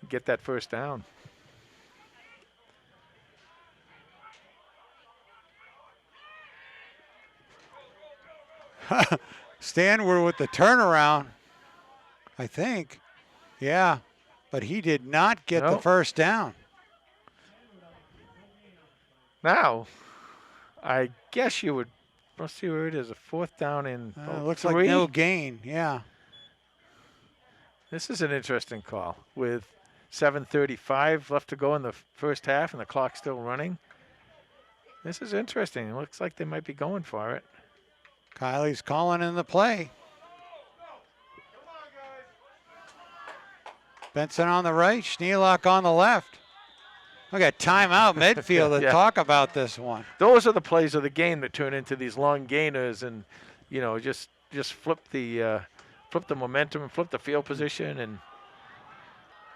get that first down. Stanwood with the turnaround, I think. Yeah, but he did not get the first down. Now, I guess you would, let's see where it is, a 4th down in looks 3. like no gain, yeah. This is an interesting call with 7:35 left to go in the first half and the clock still running. This is interesting. It looks like they might be going for it. Kiley's calling in the play. Benson on the right, Schnelk on the left. We got timeout midfield to talk about this one. Those are the plays of the game that turn into these long gainers, and just flip the momentum and flip the field position, and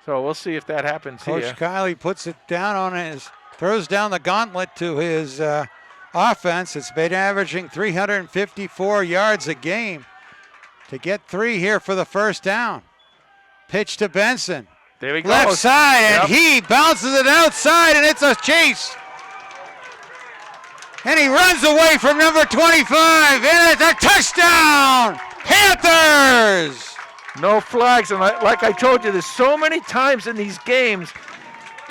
so we'll see if that happens here. Coach Kiley puts it down on throws down the gauntlet to his offense. It's been averaging 354 yards a game. To get 3 here for the first down. Pitch to Benson. There we go. Left side, and he bounces it outside, and it's a chase. And he runs away from number 25, and it's a touchdown! Panthers! No flags, and like I told you, there's so many times in these games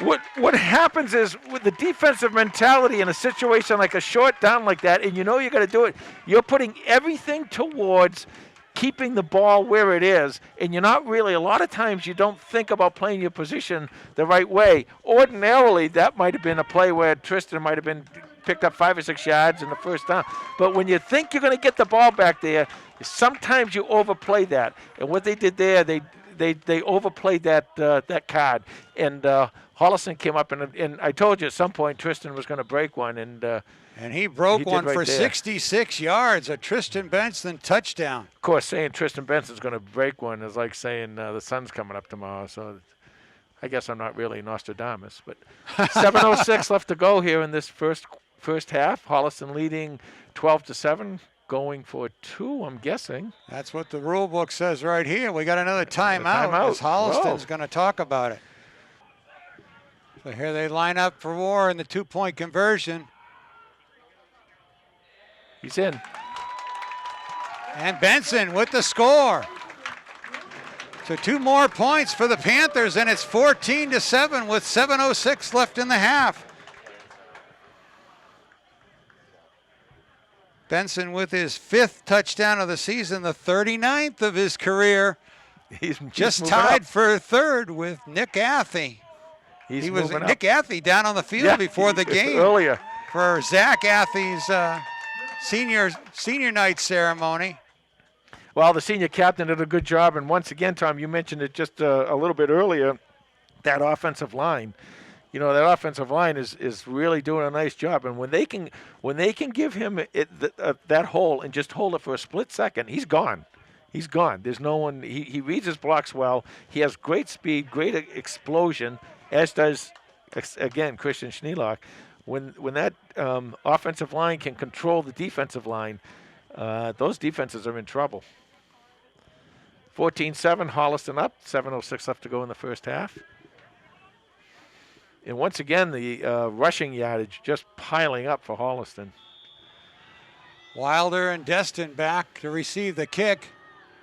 what happens is with the defensive mentality in a situation like a short down like that, and you know you're going to do it, you're putting everything towards keeping the ball where it is, and you're not really, a lot of times you don't think about playing your position the right way. Ordinarily, that might have been a play where Tristan might have been picked up 5 or 6 yards in the first down. But when you think you're going to get the ball back there, sometimes you overplay that. And what they did there, they overplayed that card. And Holliston came up, and I told you at some point Tristan was going to break one, and he broke one right for there. 66 yards, a Tristan Benson touchdown. Of course, saying Tristan Benson's going to break one is like saying the sun's coming up tomorrow. So I guess I'm not really Nostradamus. But 7:06 left to go here in this first half. Holliston leading 12-7, going for 2, I'm guessing. That's what the rule book says right here. We got another timeout as Holliston's going to talk about it. So here they line up for war in the 2-point conversion. He's in. And Benson with the score. So 2 more points for the Panthers, and it's 14-7 with 7:06 left in the half. Benson with his 5th touchdown of the season, the 39th of his career. He's just moving tied up. for 3rd with Nick Athey. He was moving Nick up. Athey down on the field before the game earlier for Zach Athey's senior night ceremony. Well, the senior captain did a good job, and once again, Tom, you mentioned it just a little bit earlier, that offensive line. You know, that offensive line is really doing a nice job, and when they can give him that hole and just hold it for a split second, he's gone. He's gone. There's no one. He reads his blocks well. He has great speed, great explosion, as does again Tristan Schnelk. When that offensive line can control the defensive line, those defenses are in trouble. 14-7, Holliston up. 7:06 left to go in the first half. And once again, the rushing yardage just piling up for Holliston. Wilder and Destin back to receive the kick.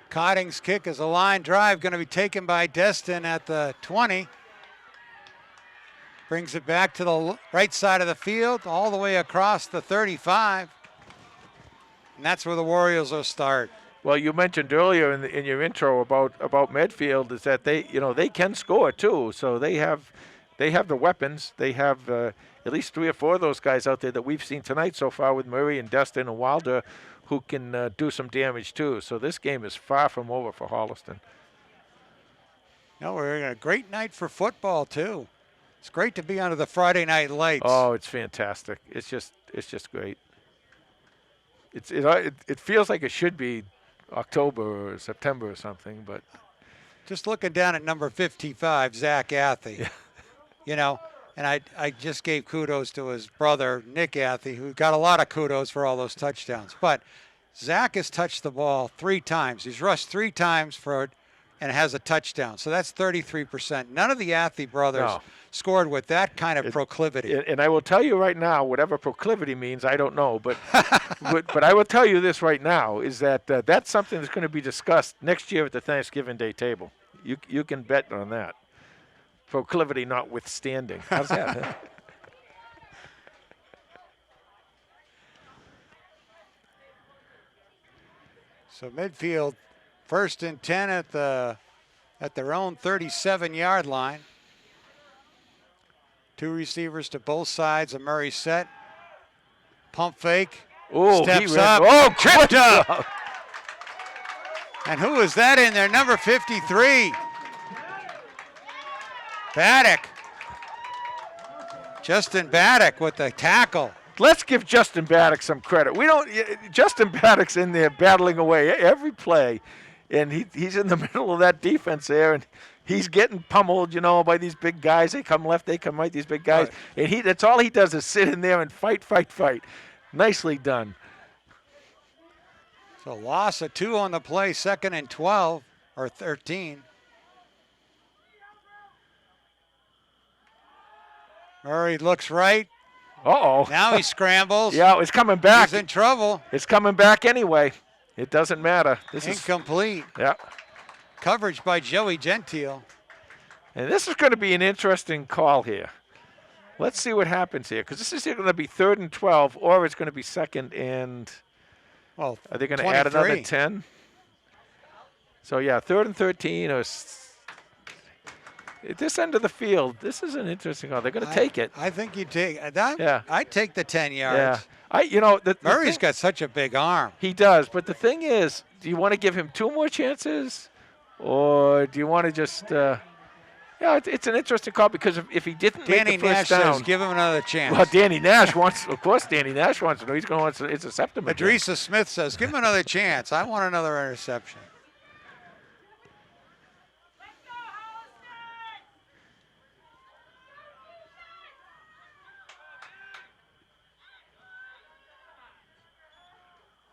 Cotting's kick is a line drive, going to be taken by Destin at the 20. Brings it back to the right side of the field, all the way across the 35. And that's where the Warriors will start. Well, you mentioned earlier in your intro about Medfield is that they can score too. So they have the weapons. They have at least 3 or 4 of those guys out there that we've seen tonight so far with Murray and Destin and Wilder, who can do some damage too. So this game is far from over for Holliston. No, we're in a great night for football too. It's great to be under the Friday night lights. Oh, it's fantastic. It's just great. It feels like it should be October or September or something, but just looking down at number 55, Zach Athey. Yeah. You know, and I just gave kudos to his brother, Nick Athey, who got a lot of kudos for all those touchdowns. But Zach has touched the ball 3 times. He's rushed 3 times for it and has a touchdown. So that's 33%. None of the Athey brothers scored with that kind of proclivity. And I will tell you right now, whatever proclivity means, I don't know. But but I will tell you this right now, is that that's something that's going to be discussed next year at the Thanksgiving Day table. You can bet on that. Proclivity notwithstanding. How's that? Huh? So Medfield, 1st and 10 at their own 37-yard line. 2 receivers to both sides of Murray's set. Pump fake. Oh, steps up. Oh, tripped up. And who is that in there? Number 53. Baddock. Justin Baddock with the tackle. Let's give Justin Baddock some credit. Justin Baddock's in there battling away every play, and he's in the middle of that defense there, and he's getting pummeled, by these big guys. They come left, they come right, these big guys. Right. And that's all he does is sit in there and fight. Nicely done. So loss of 2 on the play, 2nd and 12 or 13. Murray looks right. Uh-oh. Now he scrambles. Yeah, it's coming back. He's in trouble. It's coming back anyway. It doesn't matter. This incomplete. Yeah. Coverage by Joey Gentile. And this is going to be an interesting call here. Let's see what happens here, because this is going to be 3rd and 12, or it's going to be 2nd and. Well, are they going to add another 23. 10? So yeah, 3rd and 13, or at this end of the field, this is an interesting call. They're going to take it. I think you take that. Yeah. I'd take the 10 yards. Yeah. Murray's got such a big arm. He does, but the thing is, do you want to give him 2 more chances, or do you want to just? It's an interesting call, because if he didn't Danny make the Nash first down, says, give him another chance. well, Danny Nash wants. Of course, Danny Nash wants to know. He's going to intercept him. again. Adresa Smith says, give him another chance. I want another interception.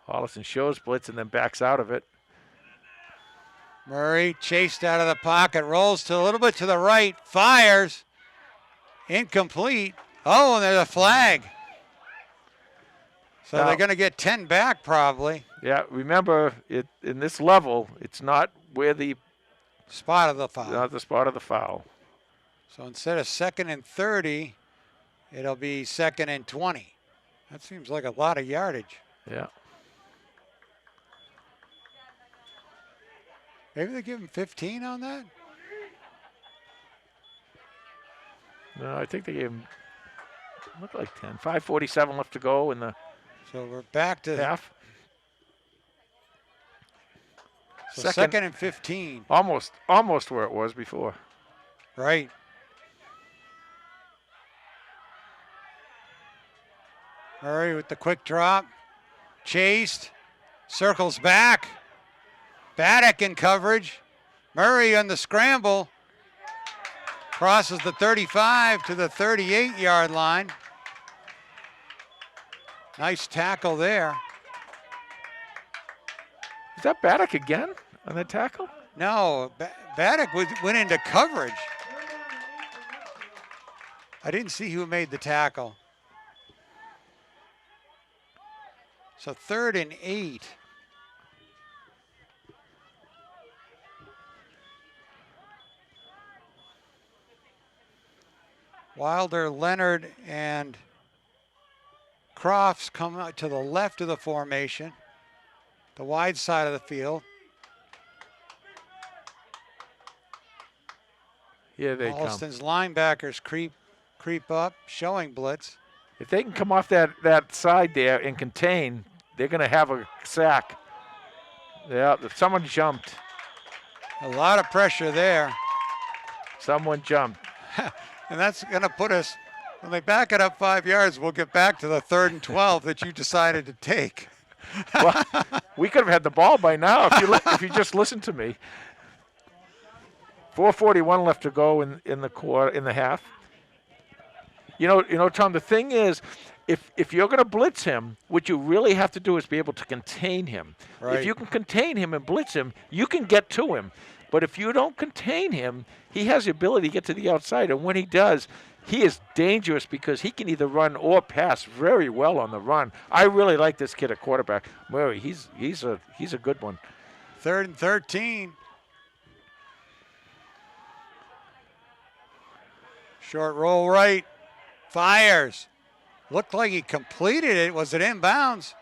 Holliston shows blitz and then backs out of it. Murray chased out of the pocket, rolls to a little bit to the right, fires. Incomplete. Oh, and there's a flag. So Now, they're going to get 10 back probably. Yeah, remember, in this level, it's not where the Spot of the foul. not the spot of the foul. So instead of 2nd and 30, it'll be 2nd and 20. That seems like a lot of yardage. Yeah. Maybe they give him 15 on that? No, I think they gave him, looked like 10. 5:47 left to go in the So we're back to half. so 2nd and 15. Almost where it was before. Right. Murray with the quick drop. Chased. Circles back. Baddock in coverage. Murray on the scramble. Crosses the 35 to the 38-yard line. Nice tackle there. Is that Baddock again on the tackle? No, Baddock went into coverage. I didn't see who made the tackle. So 3rd and 8. Wilder, Leonard, and Crofts come out to the left of the formation, the wide side of the field. Here they come. Holliston's linebackers creep up, showing blitz. If they can come off that side there and contain, they're going to have a sack. Yeah, if someone jumped. A lot of pressure there. Someone jumped. And that's going to put us, when they back it up 5 yards, we'll get back to the 3rd and 12 that you decided to take. Well, we could have had the ball by now if you just listened to me. 4:41 left to go in the half. You know, Tom. The thing is, if you're going to blitz him, what you really have to do is be able to contain him. Right. If you can contain him and blitz him, you can get to him. But if you don't contain him, he has the ability to get to the outside, and when he does, he is dangerous because he can either run or pass very well on the run. I really like this kid at quarterback, Murray. He's a good one. 3rd and 13. Short roll right. Fires. Looked like he completed it. Was it inbounds?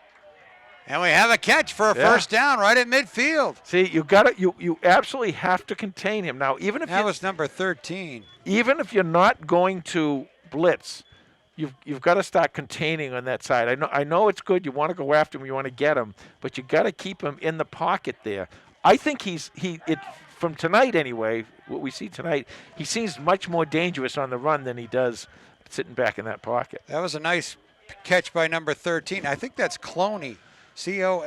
And we have a catch for a first down right at midfield. See, you absolutely have to contain him. Now, even if that was number 13. Even if you're not going to blitz, you've got to start containing on that side. I know it's good. You want to go after him, you want to get him, but you got to keep him in the pocket there. I think from tonight anyway, what we see tonight, he seems much more dangerous on the run than he does sitting back in that pocket. That was a nice catch by number 13. I think that's Cloney. Coloney.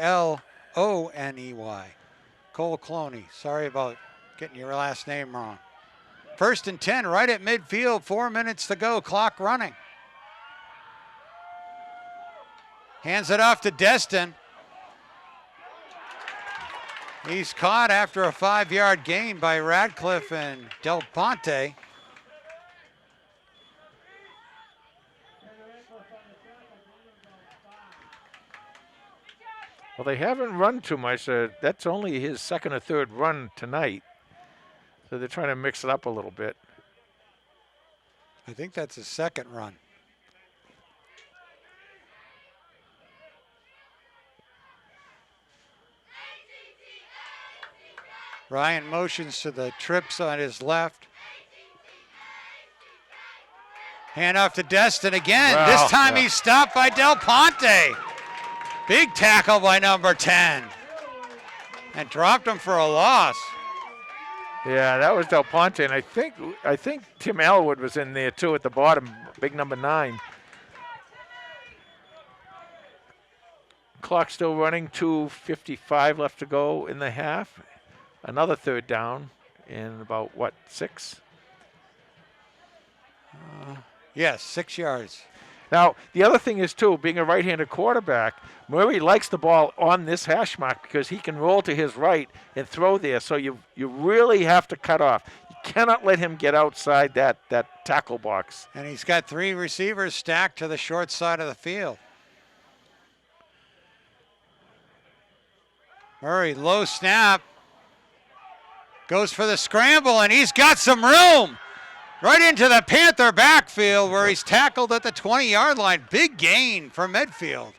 Cole Cloney. Sorry about getting your last name wrong. 1st and 10 right at midfield. 4 minutes to go. Clock running. Hands it off to Destin. He's caught after a 5-yard gain by Radcliffe and Del Ponte. Well, they haven't run too much. That's only his 2nd or 3rd run tonight. So they're trying to mix it up a little bit. I think that's his second run. Ryan motions to the trips on his left. Hand off to Destin again. Wow, This time yeah. he's stopped by Del Ponte. Big tackle by number 10. And dropped him for a loss. Yeah, that was Del Ponte, and I think Tim Elwood was in there too at the bottom, big number 9. Clock still running, 2:55 left to go in the half. Another third down in about, what, 6? Yes, 6 yards. Now, the other thing is, too, being a right-handed quarterback, Murray likes the ball on this hash mark because he can roll to his right and throw there. So you really have to cut off. You cannot let him get outside that tackle box. And he's got 3 receivers stacked to the short side of the field. Murray, low snap. Goes for the scramble, and he's got some room. Right into the Panther backfield where he's tackled at the 20-yard line. Big gain for Medfield.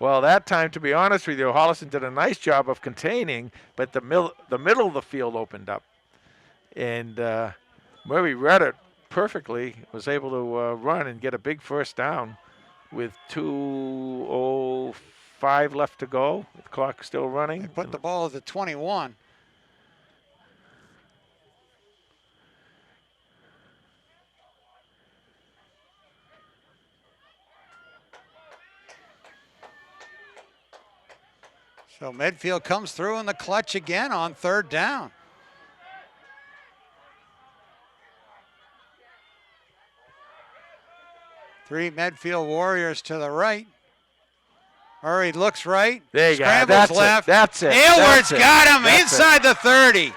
Well, that time, to be honest with you, Holliston did a nice job of containing, but the middle of the field opened up. And Murray read it perfectly, was able to run and get a big first down with 2:05 left to go. The clock still running. They put the ball at the 21. So Medfield comes through in the clutch again on third down. Three Medfield Warriors to the right. Murray looks right. There you go. Scrambles left. That's it. Aylward's got him That's inside the 30.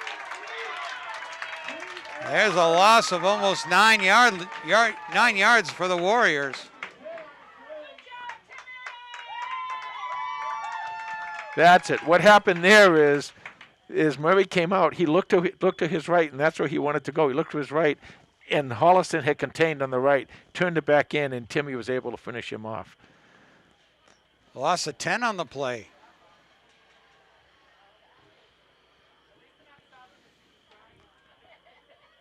There's a loss of almost 9 yards for the Warriors. That's it. What happened there is Murray came out. He looked to his right, and that's where he wanted to go. He looked to his right, and Holliston had contained on the right, turned it back in, and Timmy was able to finish him off. Loss of 10 on the play.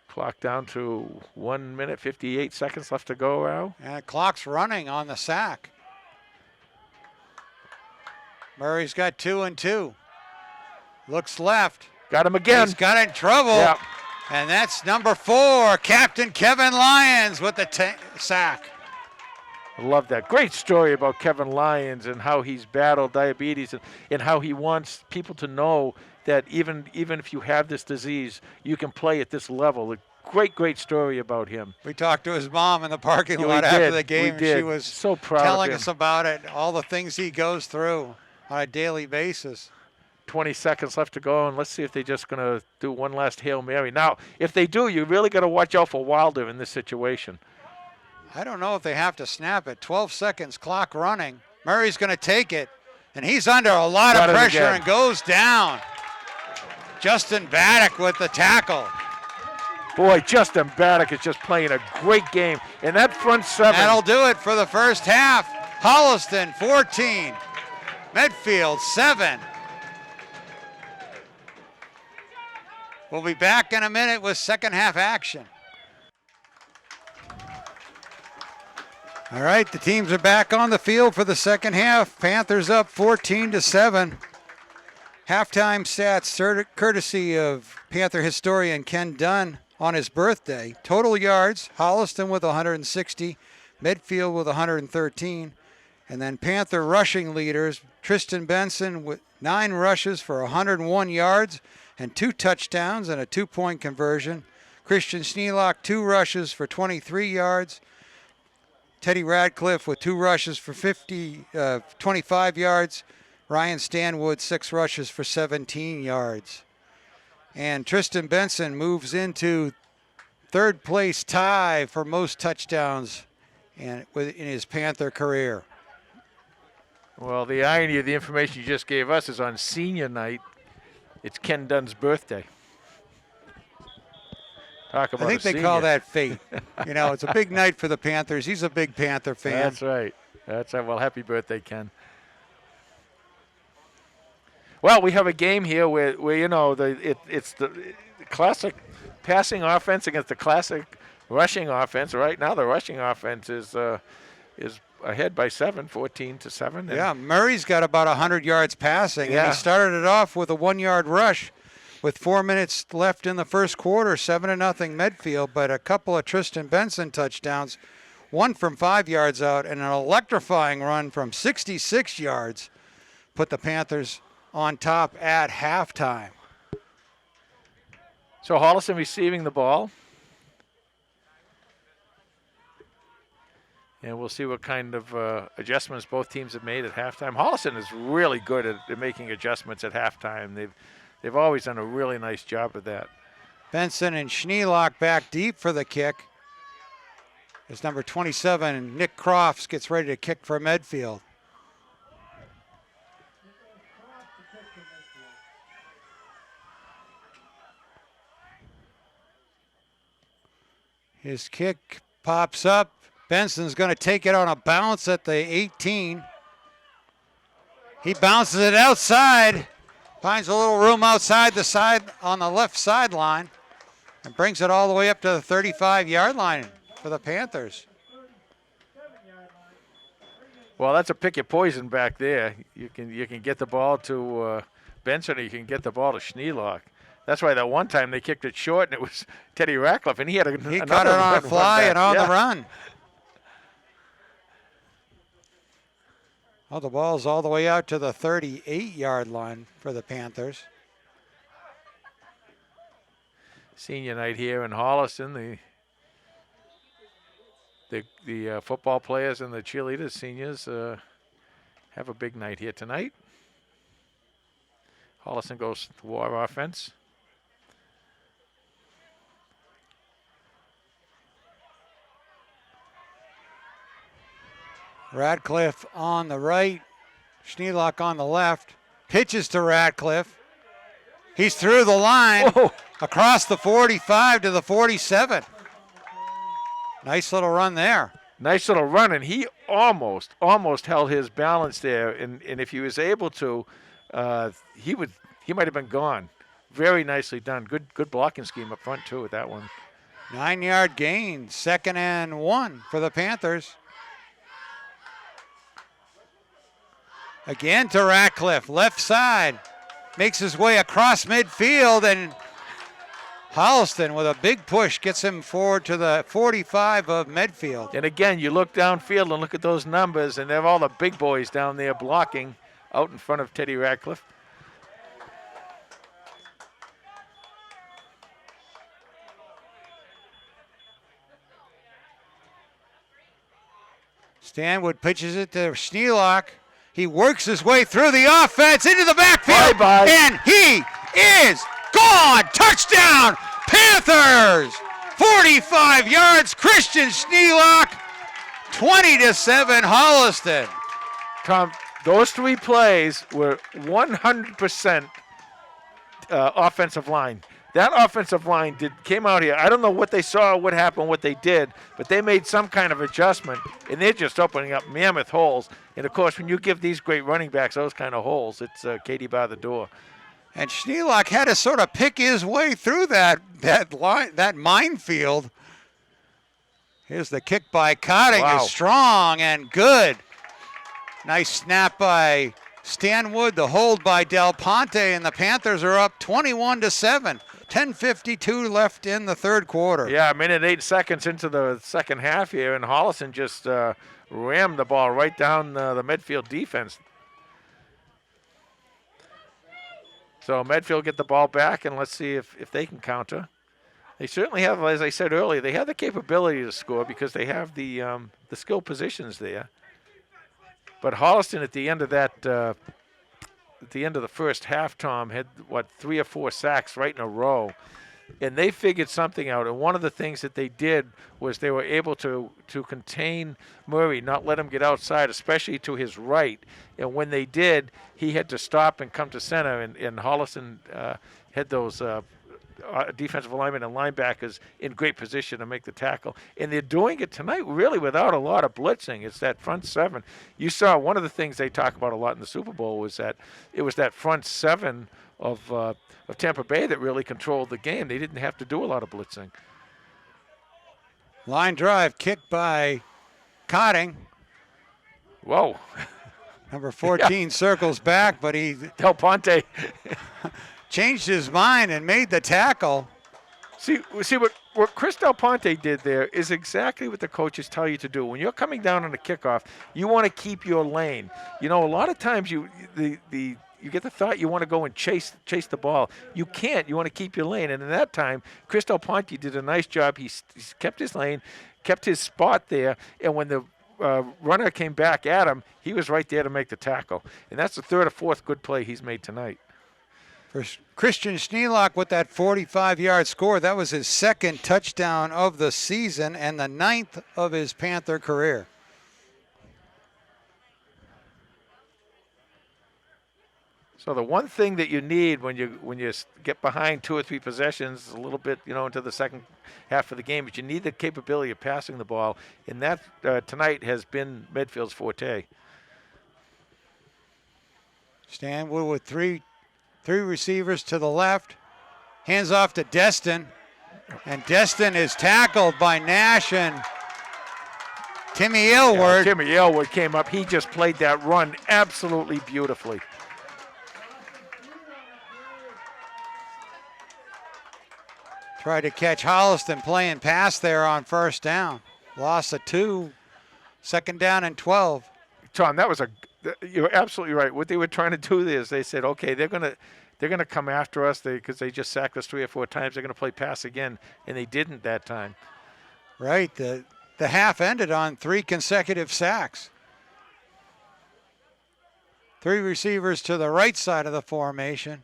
Clock down to 1 minute, 58 seconds left to go, Al. And the clock's running on the sack. Murray's got 2 and 2. Looks left. Got him again. He's got in trouble. Yep. And that's number 4, Captain Kevin Lyons with the sack. I love that. Great story about Kevin Lyons and how he's battled diabetes and how he wants people to know that even if you have this disease, you can play at this level. A great story about him. We talked to his mom in the parking Yeah, lot we after did. the game. We did. She was so proud telling of him. us about it, all the things he goes through on a daily basis. 20 seconds left to go, and let's see if they're just going to do one last Hail Mary. Now, if they do, you really got to watch out for Wilder in this situation. I don't know if they have to snap it. 12 seconds, clock running. Murray's going to take it, and he's under a lot of pressure and goes down. Justin Baddock with the tackle. Boy, Justin Baddock is just playing a great game. And that front seven. That'll do it for the first half. Holliston 14, Medfield 7. We'll be back in a minute with second half action. All right, the teams are back on the field for the second half. Panthers up 14-7. Halftime stats courtesy of Panther historian Ken Dunn on his birthday. Total yards, Holliston with 160, Medfield with 113. And then Panther rushing leaders, Tristan Benson with 9 rushes for 101 yards and 2 touchdowns and a 2-point conversion. Christian Schnelk, 2 rushes for 23 yards. Teddy Radcliffe with 2 rushes for 25 yards. Ryan Stanwood, 6 rushes for 17 yards. And Tristan Benson moves into third place tie for most touchdowns in his Panther career. Well, the irony of the information you just gave us is on senior night, it's Ken Dunn's birthday. Talk about I think a they senior. call that fate. It's a big night for the Panthers. He's a big Panther fan. That's right. That's right. Well, happy birthday, Ken. Well, we have a game here where it's the classic passing offense against the classic rushing offense. Right now, the rushing offense is ahead by 14-7. Yeah, Murray's got about 100 yards passing. Yeah. And he started it off with a 1-yard rush with 4 minutes left in the first quarter, 7-0 Medfield, but a couple of Tristan Benson touchdowns, one from 5 yards out, and an electrifying run from 66 yards put the Panthers on top at halftime. So Holliston receiving the ball. And we'll see what kind of adjustments both teams have made at halftime. Holliston is really good at making adjustments at halftime. They've always done a really nice job of that. Benson and Schnelk back deep for the kick. As number 27, Nick Crofts, gets ready to kick for Medfield. His kick pops up. Benson's going to take it on a bounce at the 18. He bounces it outside, finds a little room outside the side on the left sideline, and brings it all the way up to the 35-yard line for the Panthers. Well, that's a pick your poison back there. You can get the ball to Benson, or you can get the ball to Schnelk. That's why that one time they kicked it short, and it was Teddy Radcliffe, and he had he caught it on a fly and on the run. Well, the ball's all the way out to the 38-yard line for the Panthers. Senior night here in Holliston. The football players and the cheerleaders, seniors, have a big night here tonight. Holliston goes to war offense. Radcliffe on the right, Schnelk on the left. Pitches to Radcliffe. He's through the line, across the 45 to the 47. Nice little run there. Nice little run, and he almost held his balance there. And if he was able to, he might have been gone. Very nicely done. Good blocking scheme up front too with that one. 9-yard gain, 2nd and 1 for the Panthers. Again to Radcliffe, left side. Makes his way across midfield, and Holliston with a big push gets him forward to the 45 of Medfield. And again, you look downfield and look at those numbers, and they have all the big boys down there blocking out in front of Teddy Radcliffe. Stanwood pitches it to Schnelk. He works his way through the offense into the backfield. Bye-bye. And he is gone. Touchdown, Panthers. 45 yards, Christian Schnelk. 20-7, Holliston. Tom, those 3 plays were 100% offensive line. That offensive line came out here. I don't know what they saw, what happened, what they did, but they made some kind of adjustment, and they're just opening up mammoth holes. And, of course, when you give these great running backs those kind of holes, it's Katie by the door. And Schnelk had to sort of pick his way through that minefield. Here's the kick by Cotting. Wow. Is strong and good. Nice snap by Stanwood, the hold by Del Ponte, and the Panthers are up 21-7. 10:52 left in the third quarter. Yeah, a minute 8 seconds into the second half here, and Holliston just rammed the ball right down the Medfield defense. So Medfield get the ball back, and let's see if they can counter. They certainly have, as I said earlier, they have the capability to score because they have the skill positions there. But Holliston at the end of that, at the end of the first half, Tom, had, 3 or 4 sacks right in a row. And they figured something out. And one of the things that they did was they were able to contain Murray, not let him get outside, especially to his right. And when they did, he had to stop and come to center. And Holliston had those defensive linemen and linebackers in great position to make the tackle. And they're doing it tonight really without a lot of blitzing. It's that front seven. You saw one of the things they talk about a lot in the Super Bowl was that it was that front seven of Tampa Bay that really controlled the game. They didn't have to do a lot of blitzing. Line drive kicked by Cotting. Whoa. Number 14 circles back, but he Del Ponte changed his mind and made the tackle. See what Chris Del Ponte did there is exactly what the coaches tell you to do. When you're coming down on a kickoff, you want to keep your lane. You know, a lot of times you get the thought you want to go and chase the ball. You can't. You want to keep your lane. And in that time, Chris Del Ponte did a nice job. He kept his lane, kept his spot there, and when the runner came back at him, he was right there to make the tackle. And that's the third or fourth good play he's made tonight. For Christian Schnelk with that 45-yard score, that was his second touchdown of the season and the 9th of his Panther career. So the one thing that you need when you get behind 2 or 3 possessions, a little bit, into the second half of the game, is you need the capability of passing the ball, and that tonight has been Medfield's forte. Stanwood with three receivers to the left, hands off to Destin, and Destin is tackled by Nash and Timmy Aylward. Yeah, Timmy Aylward came up. He just played that run absolutely beautifully. Tried to catch Holliston playing pass there on first down. Loss of 2, second down and 12. Tom, you're absolutely right. What they were trying to do is they said, okay, they're gonna come after us because they just sacked us 3 or 4 times. They're gonna play pass again, and they didn't that time. Right. The half ended on 3 consecutive sacks. 3 receivers to the right side of the formation.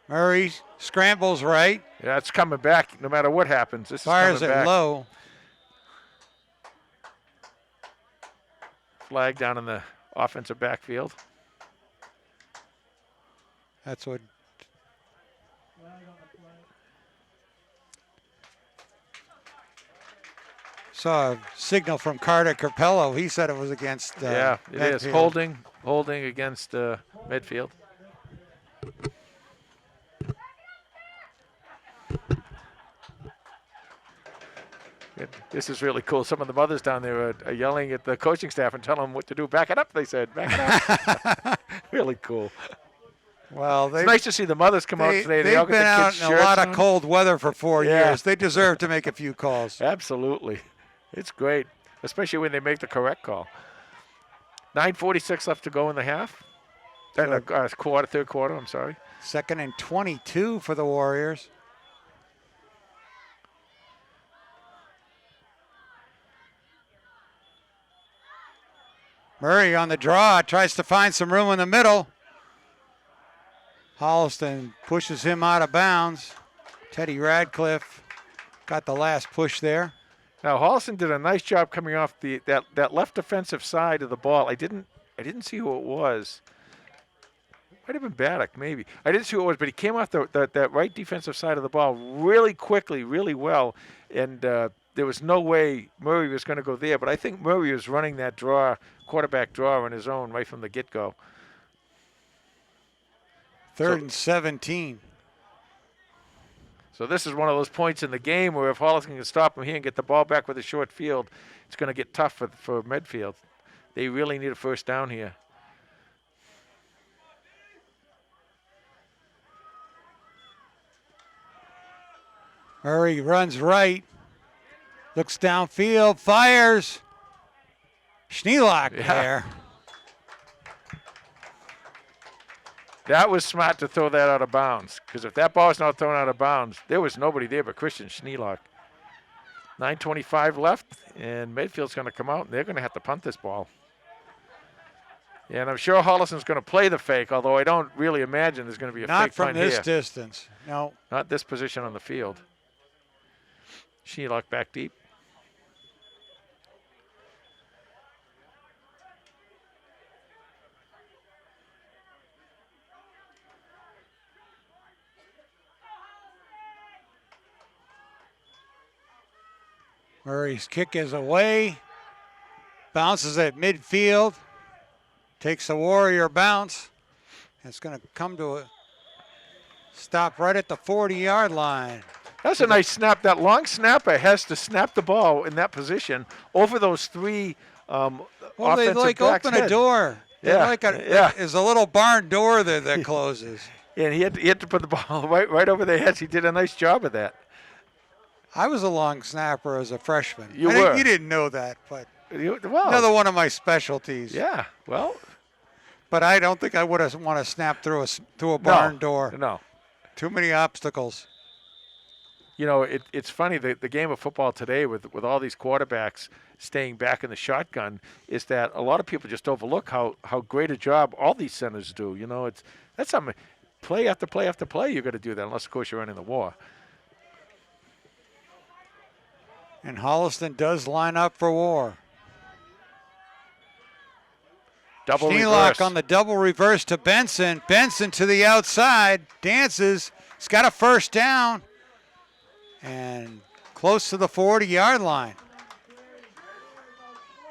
Murray scrambles right. Yeah, it's coming back no matter what happens. This fires is it coming back. Low. Flag down in the offensive backfield. That's what. Saw a signal from Carter Capello. He said it was against. Yeah, it is holding against Medfield. This is really cool. Some of the mothers down there are yelling at the coaching staff and telling them what to do. Back it up, they said. Back it up. Really cool. Well, it's nice to see the mothers come out today. They've all been out in a lot of cold weather for 4 years. They deserve to make a few calls. Absolutely. It's great, especially when they make the correct call. 9:46 left to go in the half. Third quarter, I'm sorry. 2nd and 22 for the Warriors. Murray on the draw, tries to find some room in the middle. Holliston pushes him out of bounds. Teddy Radcliffe got the last push there. Now Holliston did a nice job coming off that left defensive side of the ball. I didn't see who it was. Might have been Baddock, maybe. I didn't see who it was, but he came off that right defensive side of the ball really quickly, really well, and there was no way Murray was going to go there. But I think Murray was running that quarterback draw on his own right from the get-go. 3rd and 17. So this is one of those points in the game where if Holliston can stop him here and get the ball back with a short field, it's going to get tough for Medfield. They really need a first down here. Murray runs right, looks downfield, fires. Schnelk there. That was smart to throw that out of bounds, because if that ball was not thrown out of bounds, there was nobody there but Christian Schnelk. 9:25 left, and Medfield's going to come out, and they're going to have to punt this ball. And I'm sure Holliston's going to play the fake, although I don't really imagine there's going to be a fake punt here. Not from this distance, no. Not this position on the field. Schnelk back deep. Murray's kick is away. Bounces at midfield. Takes the Warrior bounce. It's going to come to a stop right at the 40-yard line. That's a nice snap. That long snapper has to snap the ball in that position over those three Well, they offensive like backs' open a head. door. Yeah, There's a little barn door there that closes. And he had to put the ball right over their heads. He did a nice job of that. I was a long snapper as a freshman. You were. You didn't know that, but Well, another one of my specialties. yeah. Well, But I don't think I would have want to snap through a barn door. No. Too many obstacles. You know, it's funny, the game of football today with all these quarterbacks staying back in the shotgun is that a lot of people just overlook how great a job all these centers do. You know, that's something, play after play after play, you've got to do that, unless, of course, you're running the war. And Holliston does line up for war. Double Schnelk reverse. on the double reverse to Benson. Benson to the outside, dances. He's got a first down. And close to the 40-yard line.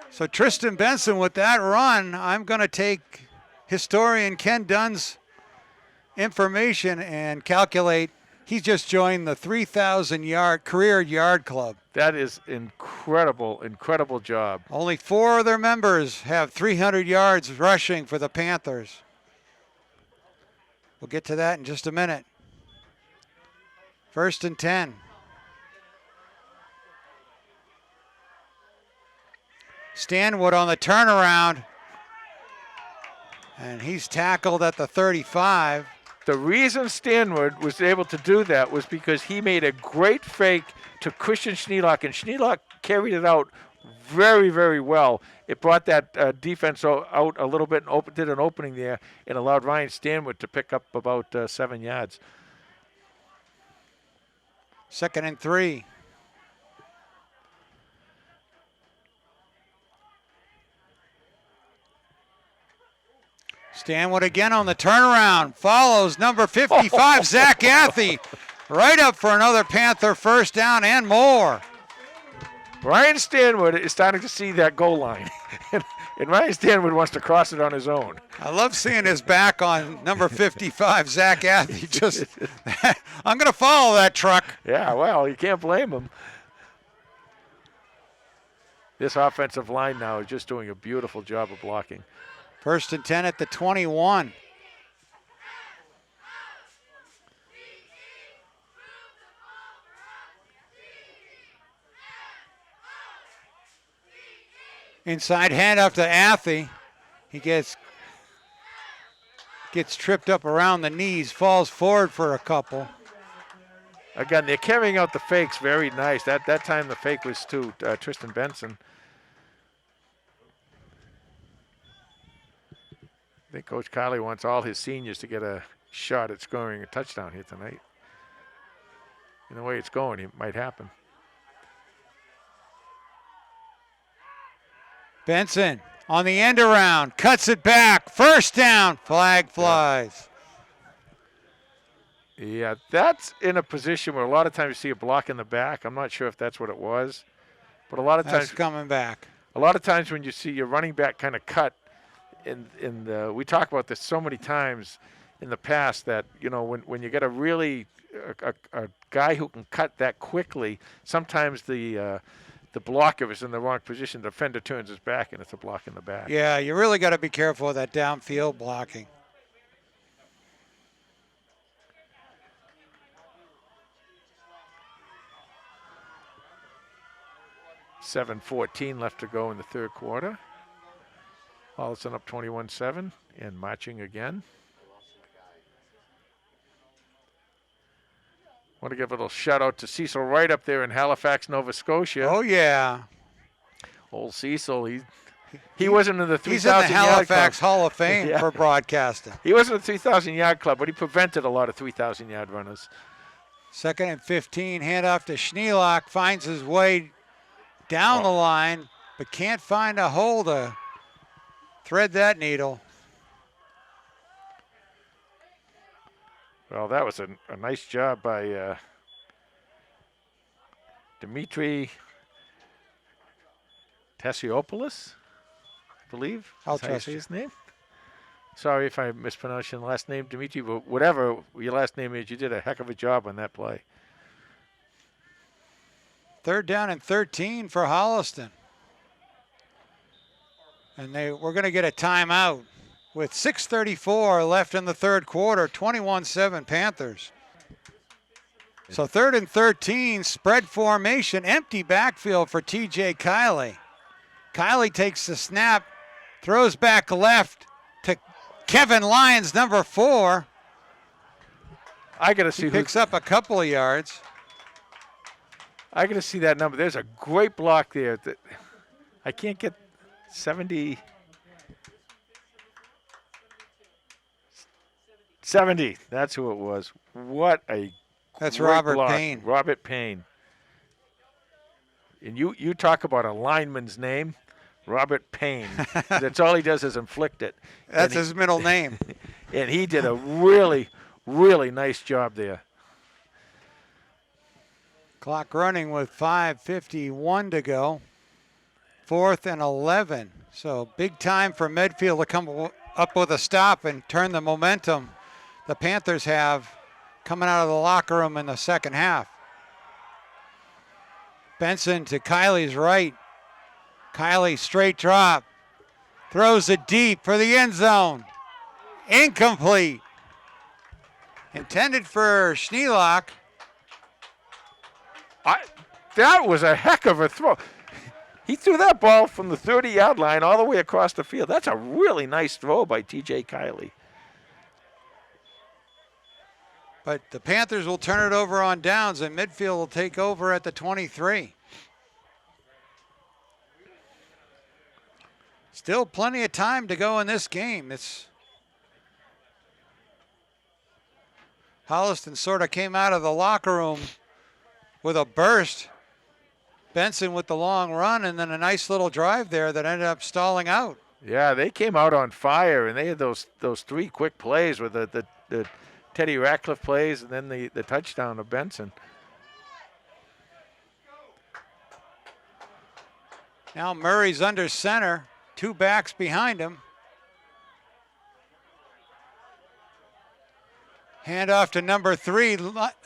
So Tristan Benson with that run, I'm going to take historian Ken Dunn's information and calculate he's just joined the 3,000-yard career yard club. That is incredible job. Only 4 of their members have 300 yards rushing for the Panthers. We'll get to that in just a minute. 1st and 10. Stanwood on the turnaround. And he's tackled at the 35. The reason Stanwood was able to do that was because he made a great fake to Christian Schnelk, and Schnelk carried it out very, very well. It brought that defense out a little bit and did an opening there and allowed Ryan Stanwood to pick up about 7 yards. 2nd and 3. Stanwood again on the turnaround. Follows number 55, Zach Athy. Right up for another Panther first down and more. Ryan Stanwood is starting to see that goal line. and Ryan Stanwood wants to cross it on his own. I love seeing his back on number 55, Zach Athy. Just, I'm going to follow that truck. Yeah, well, you can't blame him. This offensive line now is just doing a beautiful job of blocking. 1st and 10 at the 21. Inside handoff to Athy. He gets tripped up around the knees, falls forward for a couple. Again, they're carrying out the fakes very nice. That time the fake was to Tristan Benson. I think Coach Kiley wants all his seniors to get a shot at scoring a touchdown here tonight. And the way it's going, it might happen. Benson on the end around, cuts it back, first down, flag flies. Yeah, that's in a position where a lot of times you see a block in the back. I'm not sure if that's what it was, but a lot of That's times coming back. A lot of times when you see your running back kind of cut, we talk about this so many times in the past that, you know, when you get a guy who can cut that quickly, sometimes the blocker is in the wrong position. The defender turns his back and it's a block in the back. Yeah, you really got to be careful of that downfield blocking. $7:14 left to go in the third quarter. Holliston up 21-7 and marching again. Want to give a little shout out to Cecil Wright up there in Halifax, Nova Scotia. Oh yeah, old Cecil. He wasn't in the 3,000 He's in the Halifax club. Hall of Fame Yeah. for broadcasting. He wasn't a 3,000-yard club, but he prevented a lot of 3,000-yard runners. 2nd and 15, handoff to Schnelk, finds his way down the line, but can't find a hole to thread that needle. Well, that was a nice job by Dimitri Tasiopoulos, I believe. I'll Is how you trust say you. his name. Sorry if I mispronounced your last name, Dimitri, but whatever your last name is, you did a heck of a job on that play. 3rd down and 13 for Holliston. And we're going to get a timeout with 6:34 left in the 3rd quarter, 21-7 Panthers. So 3rd and 13, spread formation, empty backfield for TJ Kiley. Kiley takes the snap, throws back left to Kevin Lyons, number 4. I got to see He picks up a couple of yards. I got to see that number. There's a great block there. That I can't get 70. 70. That's who it was. What a That's great Robert block. Payne. Robert Payne. And you talk about a lineman's name, Robert Payne. That's all he does is inflict it. That's his middle name. And he did a really, really nice job there. Clock running with 5:51 to go. 4th and 11. So big time for Medfield to come up with a stop and turn the momentum the Panthers have coming out of the locker room in the second half. Benson to Kiley's right. Kiley straight drop. Throws it deep for the end zone. Incomplete. Intended for Schnelk. That was a heck of a throw. He threw that ball from the 30-yard line all the way across the field. That's a really nice throw by TJ Kiley. But the Panthers will turn it over on downs, and Medfield will take over at the 23. Still plenty of time to go in this game. Holliston sort of came out of the locker room with a burst. Benson with the long run, and then a nice little drive there that ended up stalling out. Yeah, they came out on fire, and they had those 3 quick plays with the Teddy Radcliffe plays and then the touchdown of Benson. Now Murray's under center, 2 backs behind him. Handoff to number 3,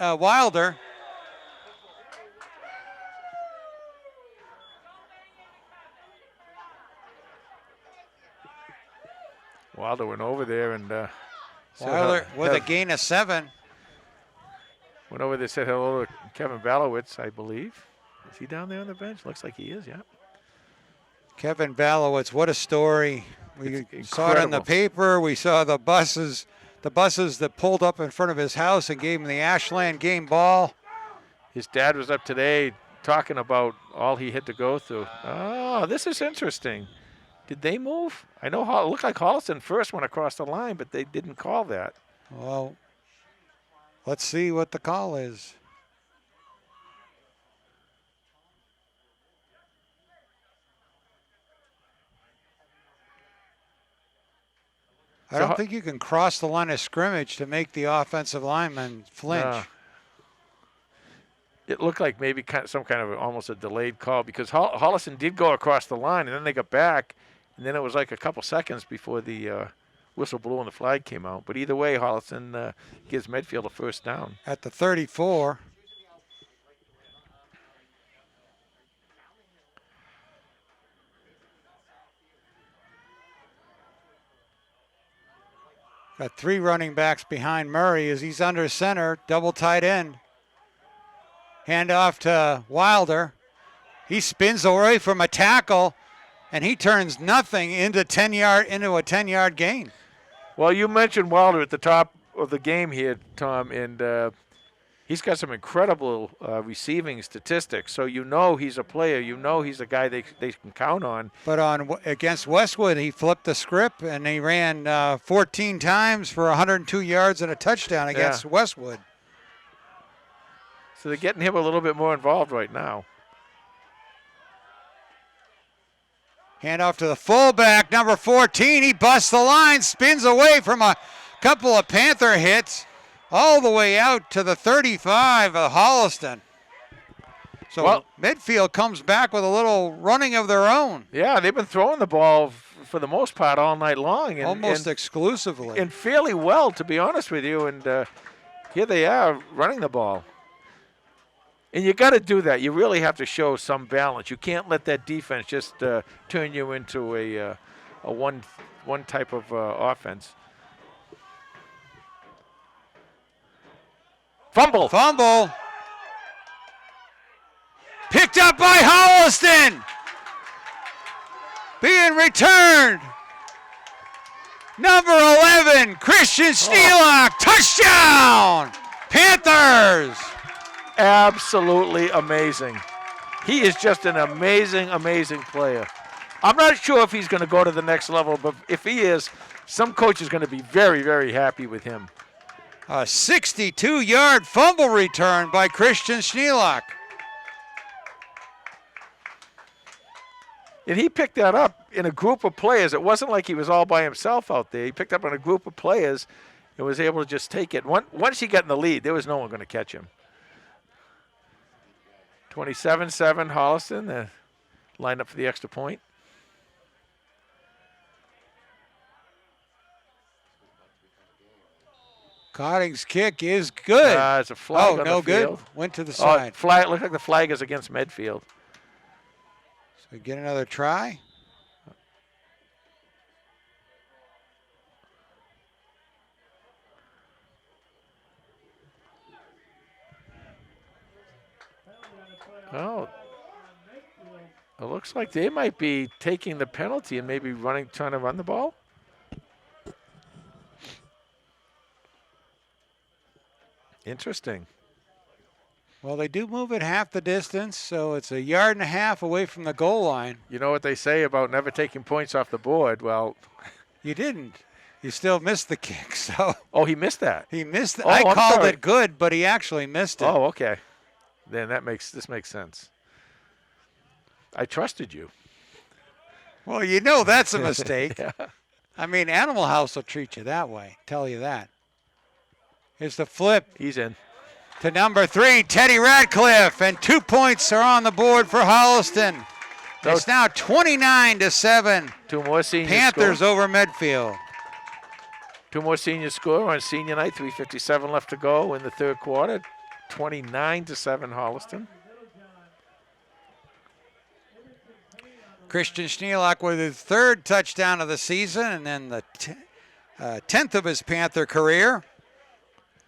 Wilder. Wilder went over there and Wilder with a gain of 7. Went over there, said hello to Kevin Balowicz, I believe. Is he down there on the bench? Looks like he is, yeah. Kevin Balowicz, what a story. We saw it on the incredible. paper. We saw the buses that pulled up in front of his house and gave him the Ashland game ball. His dad was up today talking about all he had to go through. Oh, this is interesting. Did they move? I know it looked like Holliston first went across the line, but they didn't call that. Well, let's see what the call is. I don't think you can cross the line of scrimmage to make the offensive lineman flinch. It looked like maybe some kind of almost a delayed call because Holliston did go across the line, and then they got back, and then it was like a couple seconds before the whistle blew and the flag came out. But either way, Holliston gives Medfield a first down. At the 34. Got 3 running backs behind Murray as he's under center, double tight end. Handoff to Wilder. He spins away from a tackle, and he turns nothing into a 10-yard gain. Well, you mentioned Wilder at the top of the game here, Tom, and he's got some incredible receiving statistics. So you know he's a player. You know he's a guy they can count on. But against Westwood, he flipped the script, and he ran 14 times for 102 yards and a touchdown against Westwood. So they're getting him a little bit more involved right now. Handoff to the fullback, number 14. He busts the line, spins away from a couple of Panther hits, all the way out to the 35 of Holliston. So Medfield comes back with a little running of their own. Yeah, they've been throwing the ball for the most part all night long. Almost exclusively. And fairly well, to be honest with you. And here they are running the ball. And you got to do that. You really have to show some balance. You can't let that defense just turn you into a one type of offense. Fumble. Picked up by Holliston. Being returned. Number 11, Christian Schnelk. Touchdown. Panthers. Absolutely amazing. He is just an amazing, amazing player. I'm not sure if he's going to go to the next level, but if he is, some coach is going to be very, very happy with him. A 62-yard fumble return by Christian Schnelk. And he picked that up in a group of players. It wasn't like he was all by himself out there. He picked up on a group of players and was able to just take it. Once he got in the lead, there was no one going to catch him. 27-7 Holliston, line up for the extra point. Cotting's kick is good. It's a flag on no the field. Good. Went to the side. Flag. Looks like the flag is against Medfield. So we get another try. Oh, it looks like they might be taking the penalty and maybe trying to run the ball. Interesting. Well, they do move it half the distance, so it's 1.5 yards away from the goal line. You know what they say about never taking points off the board? Well, you didn't. You still missed the kick, so. Oh, he missed that. He missed it. Oh, I I'm called sorry. it good, but he actually missed it. Oh, okay. Then this makes sense. I trusted you. Well, you know that's a mistake. Yeah. I mean, Animal House will treat you that way. Tell you that. Here's the flip. He's in. To number 3, Teddy Radcliffe, and 2 points are on the board for Holliston. It's now 29-7. 2 more seniors. Panthers score. over Medfield. 2 more seniors score on senior night. 3:57 left to go in the third quarter. 29-7 Holliston. Christian Schnelk with his 3rd touchdown of the season, and then the 10th of his Panther career.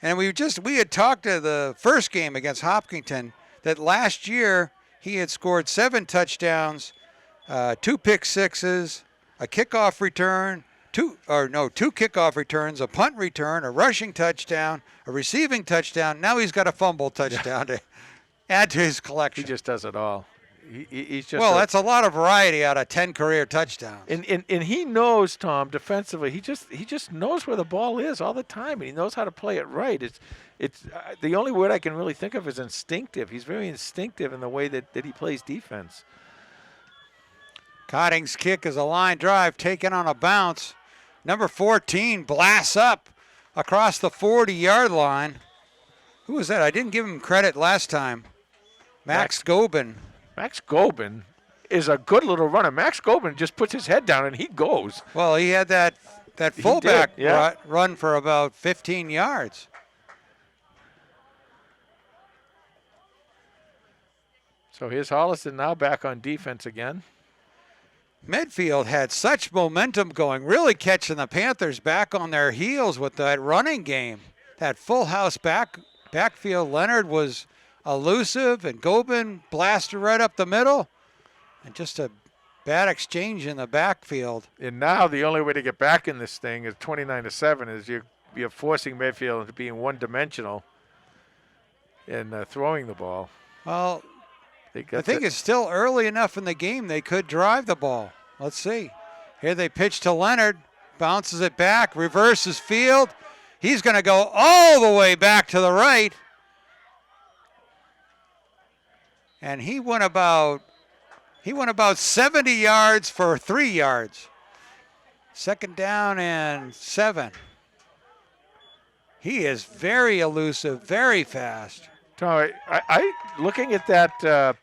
And we had talked to the first game against Hopkinton that last year he had scored 7 touchdowns, 2 pick sixes, a kickoff return, 2 kickoff returns, a punt return, a rushing touchdown, a receiving touchdown. Now he's got a fumble touchdown to add to his collection. He just does it all. He's just that's a lot of variety out of 10 career touchdowns. And he knows, Tom, defensively. He just knows where the ball is all the time, and he knows how to play it right. It's the only word I can really think of is instinctive. He's very instinctive in the way that he plays defense. Cotting's kick is a line drive taken on a bounce. Number 14 blasts up across the 40-yard line. Who was that? I didn't give him credit last time. Max Gobin. Max Gobin is a good little runner. Max Gobin just puts his head down and he goes. Well, he had that fullback yeah. run for about 15 yards. So here's Holliston now back on defense again. Medfield had such momentum going, really catching the Panthers back on their heels with that running game. That full house backfield. Leonard was elusive, and Gobin blasted right up the middle. And just a bad exchange in the backfield. And now the only way to get back in this thing is 29-7 is you're forcing Medfield into being one-dimensional in throwing the ball. Well, I think it's still early enough in the game they could drive the ball. Let's see. Here they pitch to Leonard. Bounces it back. Reverses field. He's going to go all the way back to the right. And he went about 70 yards for 3 yards. 2nd down and 7. He is very elusive, very fast. Tom, I looking at that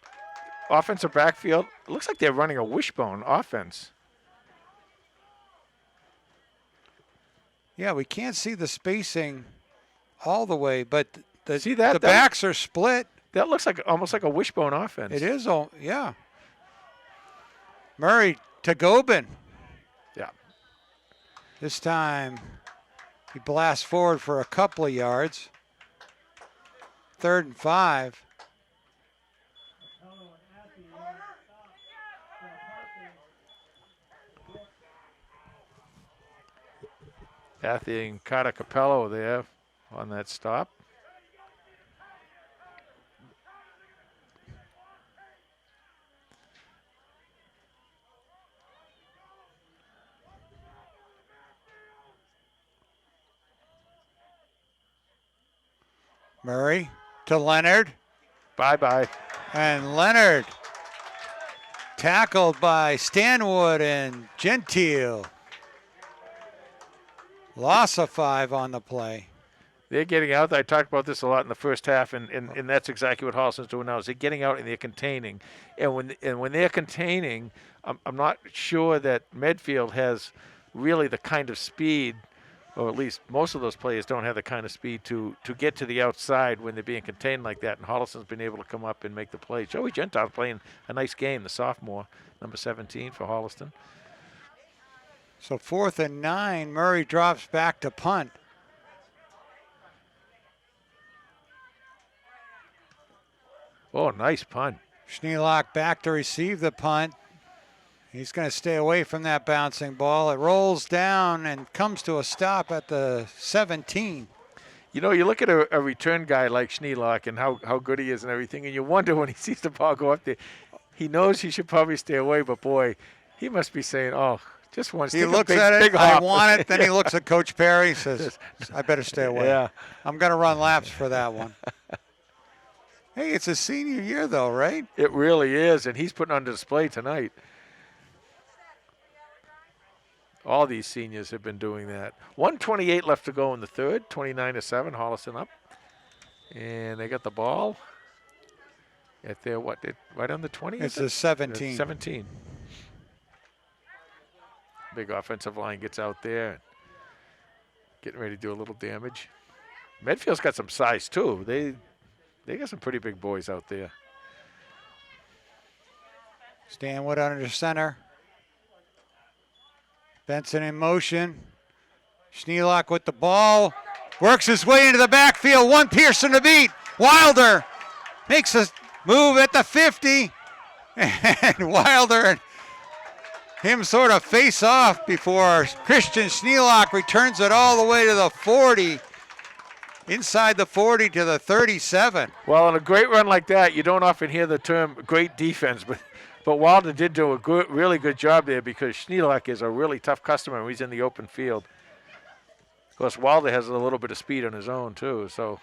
offensive backfield, it looks like they're running a wishbone offense. Yeah, we can't see the spacing all the way, but the that backs are split. That looks like almost like a wishbone offense. It is, yeah. Murray to Gobin. Yeah. This time he blasts forward for a couple of yards. 3rd and 5. Athy and Carter Capello there on that stop. Murray to Leonard. Bye-bye. And Leonard tackled by Stanwood and Gentile. Loss of 5 on the play. They're getting out. I talked about this a lot in the first half, and that's exactly what Holliston's doing now. Is they're getting out and they're containing. And when they're containing, I'm not sure that Medfield has really the kind of speed, or at least most of those players don't have the kind of speed to get to the outside when they're being contained like that. And Holliston's been able to come up and make the play. Joey Gentile's playing a nice game, the sophomore, number 17 for Holliston. So 4th and 9, Murray drops back to punt. Oh, nice punt. Schnelk back to receive the punt. He's going to stay away from that bouncing ball. It rolls down and comes to a stop at the 17. You know, you look at a return guy like Schnelk and how good he is and everything, and you wonder when he sees the ball go up there, he knows he should probably stay away, but boy, he must be saying, oh, just one. He looks at it, I want it, then he looks at Coach Perry, says, I better stay away. Yeah. I'm going to run laps for that one. Hey, it's his senior year, though, right? It really is, and he's putting on display tonight. All these seniors have been doing that. 1:28 left to go in the third. 29-7, Holliston up. And they got the ball at their, right on the 20? It's the 17. 17. Big offensive line gets out there. Getting ready to do a little damage. Medfield's got some size, too. They got some pretty big boys out there. Stanwood under center. Benson in motion. Schnelk with the ball. Works his way into the backfield. One Pearson to beat. Wilder makes a move at the 50. And Wilder and him sort of face off before Christian Schnelk returns it all the way to the 40. Inside the 40 to the 37. Well, in a great run like that, you don't often hear the term great defense, but Wilder did do a really good job there because Schnelk is a really tough customer when he's in the open field. Of course, Wilder has a little bit of speed on his own, too. So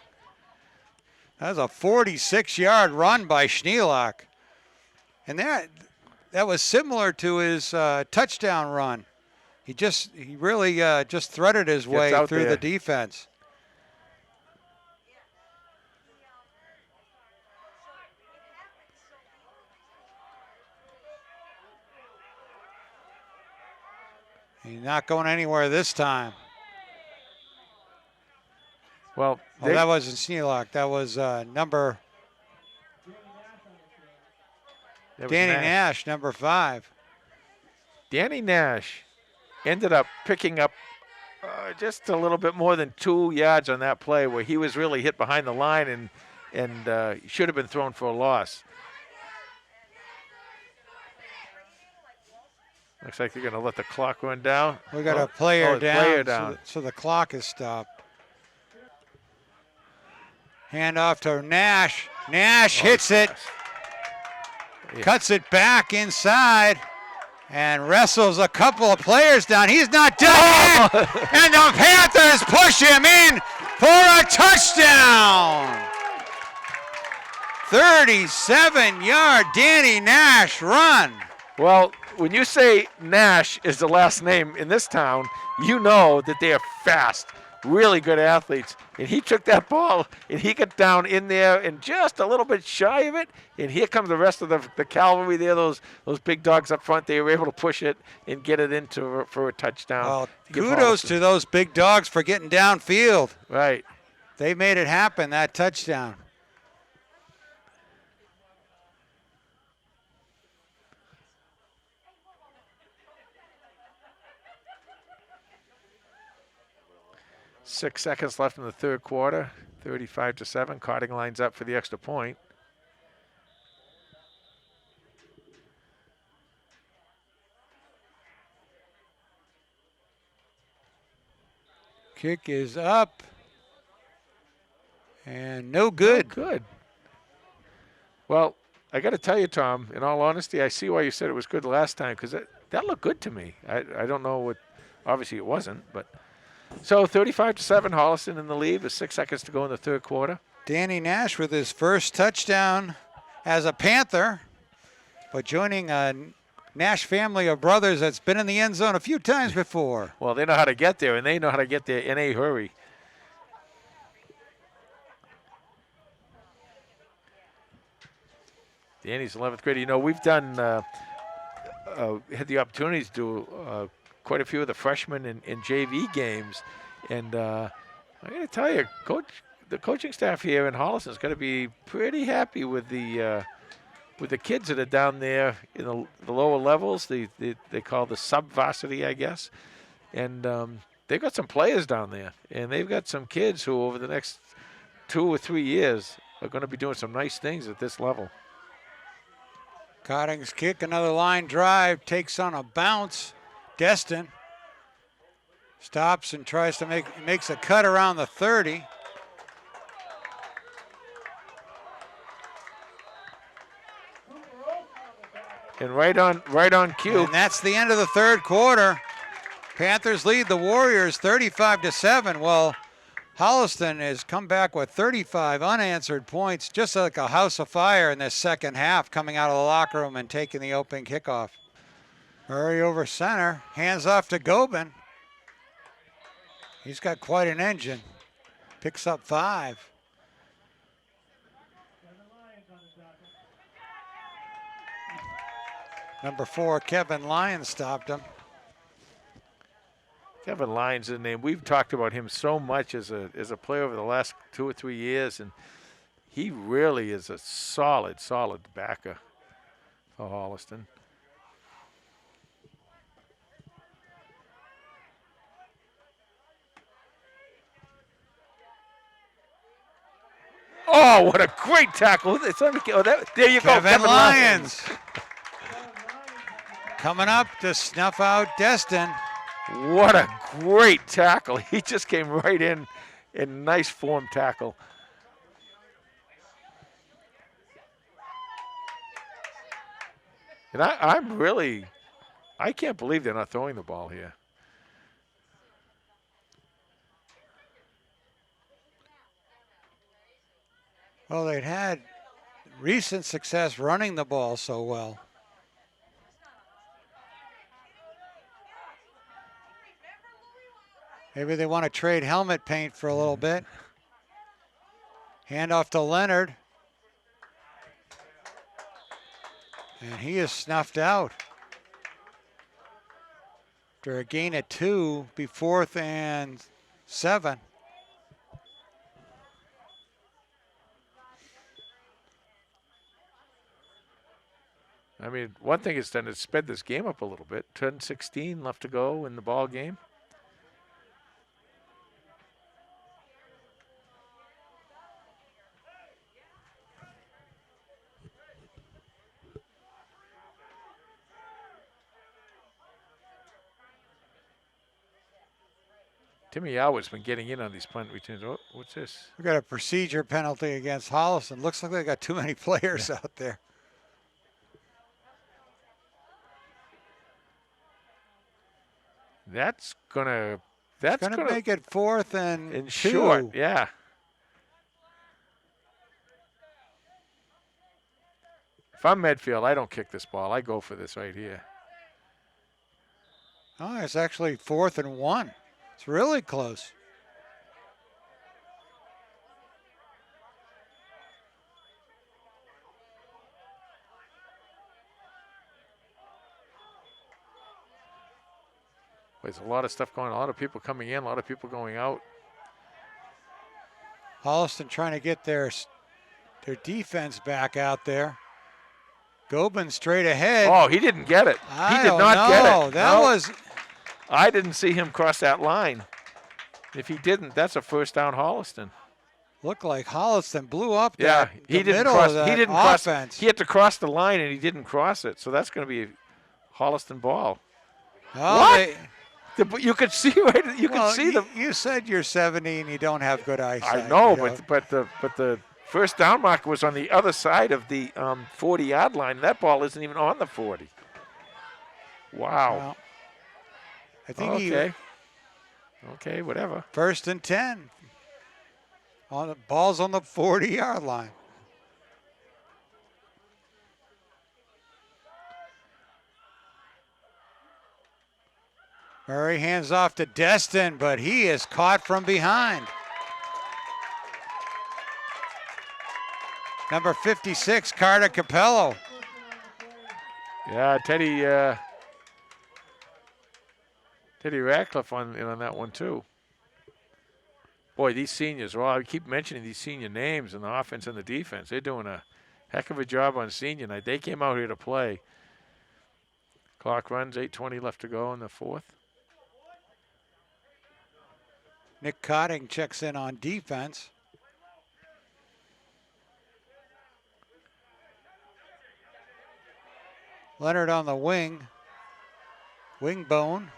that was a 46-yard run by Schnelk. And that was similar to his touchdown run. He really just threaded his way through the defense. He's not going anywhere this time. Well, that wasn't Schnelk. That was Danny Nash, number 5. Danny Nash ended up picking up just a little bit more than 2 yards on that play where he was really hit behind the line and should have been thrown for a loss. Looks like they're going to let the clock run down. We got a player down. So the clock is stopped. Hand off to Nash. Nash hits it. Yeah. Cuts it back inside and wrestles a couple of players down. He's not done yet. And the Panthers push him in for a touchdown. 37-yard Danny Nash run. Well, when you say Nash is the last name in this town, you know that they are fast. really good athletes. And he took that ball, and he got down in there and just a little bit shy of it. And here comes the rest of the cavalry there, those big dogs up front. They were able to push it and get it into for a touchdown. Well, kudos to those big dogs for getting downfield. Right. They made it happen, that touchdown. Six seconds left in the third quarter. 35-7. Carding lines up for the extra point. Kick is up. And no good. No good. Well, I got to tell you, Tom, in all honesty, I see why you said it was good last time, because that looked good to me. I don't know what, obviously it wasn't, but. So 35-7, Holliston in the lead with 6 seconds to go in the third quarter. Danny Nash with his first touchdown as a Panther, but joining a Nash family of brothers that's been in the end zone a few times before. Well, they know how to get there, and they know how to get there in a hurry. Danny's 11th grade. You know, we've done, had the opportunity to do quite a few of the freshmen in JV games. And I got to tell you, the coaching staff here in Holliston is going to be pretty happy with the kids that are down there in the lower levels. They call the sub-varsity, I guess. And they've got some players down there. And they've got some kids who over the next 2 or 3 years are going to be doing some nice things at this level. Cotting's kick, another line drive, takes on a bounce. Destin stops and tries to makes a cut around the 30. And right on cue. And that's the end of the third quarter. Panthers lead the Warriors 35-7. Well, Holliston has come back with 35 unanswered points, just like a house of fire in this second half, coming out of the locker room and taking the open kickoff. Murray over center, hands off to Gobin. He's got quite an engine. Picks up 5. Number 4, Kevin Lyons stopped him. Kevin Lyons is the name. We've talked about him so much as a player over the last 2 or 3 years, and he really is a solid backer for Holliston. Oh, what a great tackle. There you go, Kevin Lyons. Coming up to snuff out Destin. What a great tackle. He just came right in nice form tackle. And I can't believe they're not throwing the ball here. Well, they'd had recent success running the ball so well. Maybe they want to trade helmet paint for a little bit. Hand off to Leonard. And he is snuffed out. After a gain of 2, be 4th and 7. I mean, one thing it's done is sped this game up a little bit. 10-16 left to go in the ball game. Timmy Alwood's been getting in on these punt returns. Oh, what's this? We got a procedure penalty against Holliston. Looks like they got too many players out there. That's gonna make it 4th and 2. Short, yeah. If I'm Medfield, I don't kick this ball. I go for this right here. Oh, it's actually 4th and 1. It's really close. There's a lot of stuff going on, a lot of people coming in, a lot of people going out. Holliston trying to get their defense back out there. Gobin straight ahead. Oh, he didn't get it. He did not get it. That was. I didn't see him cross that line. If he didn't, that's a first down Holliston. Looked like Holliston blew up Yeah, he didn't cross. Of that he didn't offense. cross. He had to cross the line, and he didn't cross it. So that's going to be a Holliston ball. Oh, What? You could see right. You could see the. You said you're 70 and you don't have good eyesight. I know, but the first down marker was on the other side of the 40-yard line. That ball isn't even on the 40. Wow. Well, I think Okay, whatever. 1st and 10. On the ball's on the 40-yard line. Murray hands off to Destin, but he is caught from behind. Number 56, Carter Capello. Yeah, Teddy Radcliffe on that one too. Boy, these seniors, well, I keep mentioning these senior names in the offense and the defense. They're doing a heck of a job on senior night. They came out here to play. Clock runs, 8:20 left to go in the fourth. Nick Cotting checks in on defense. Leonard on the wing. Wing bone.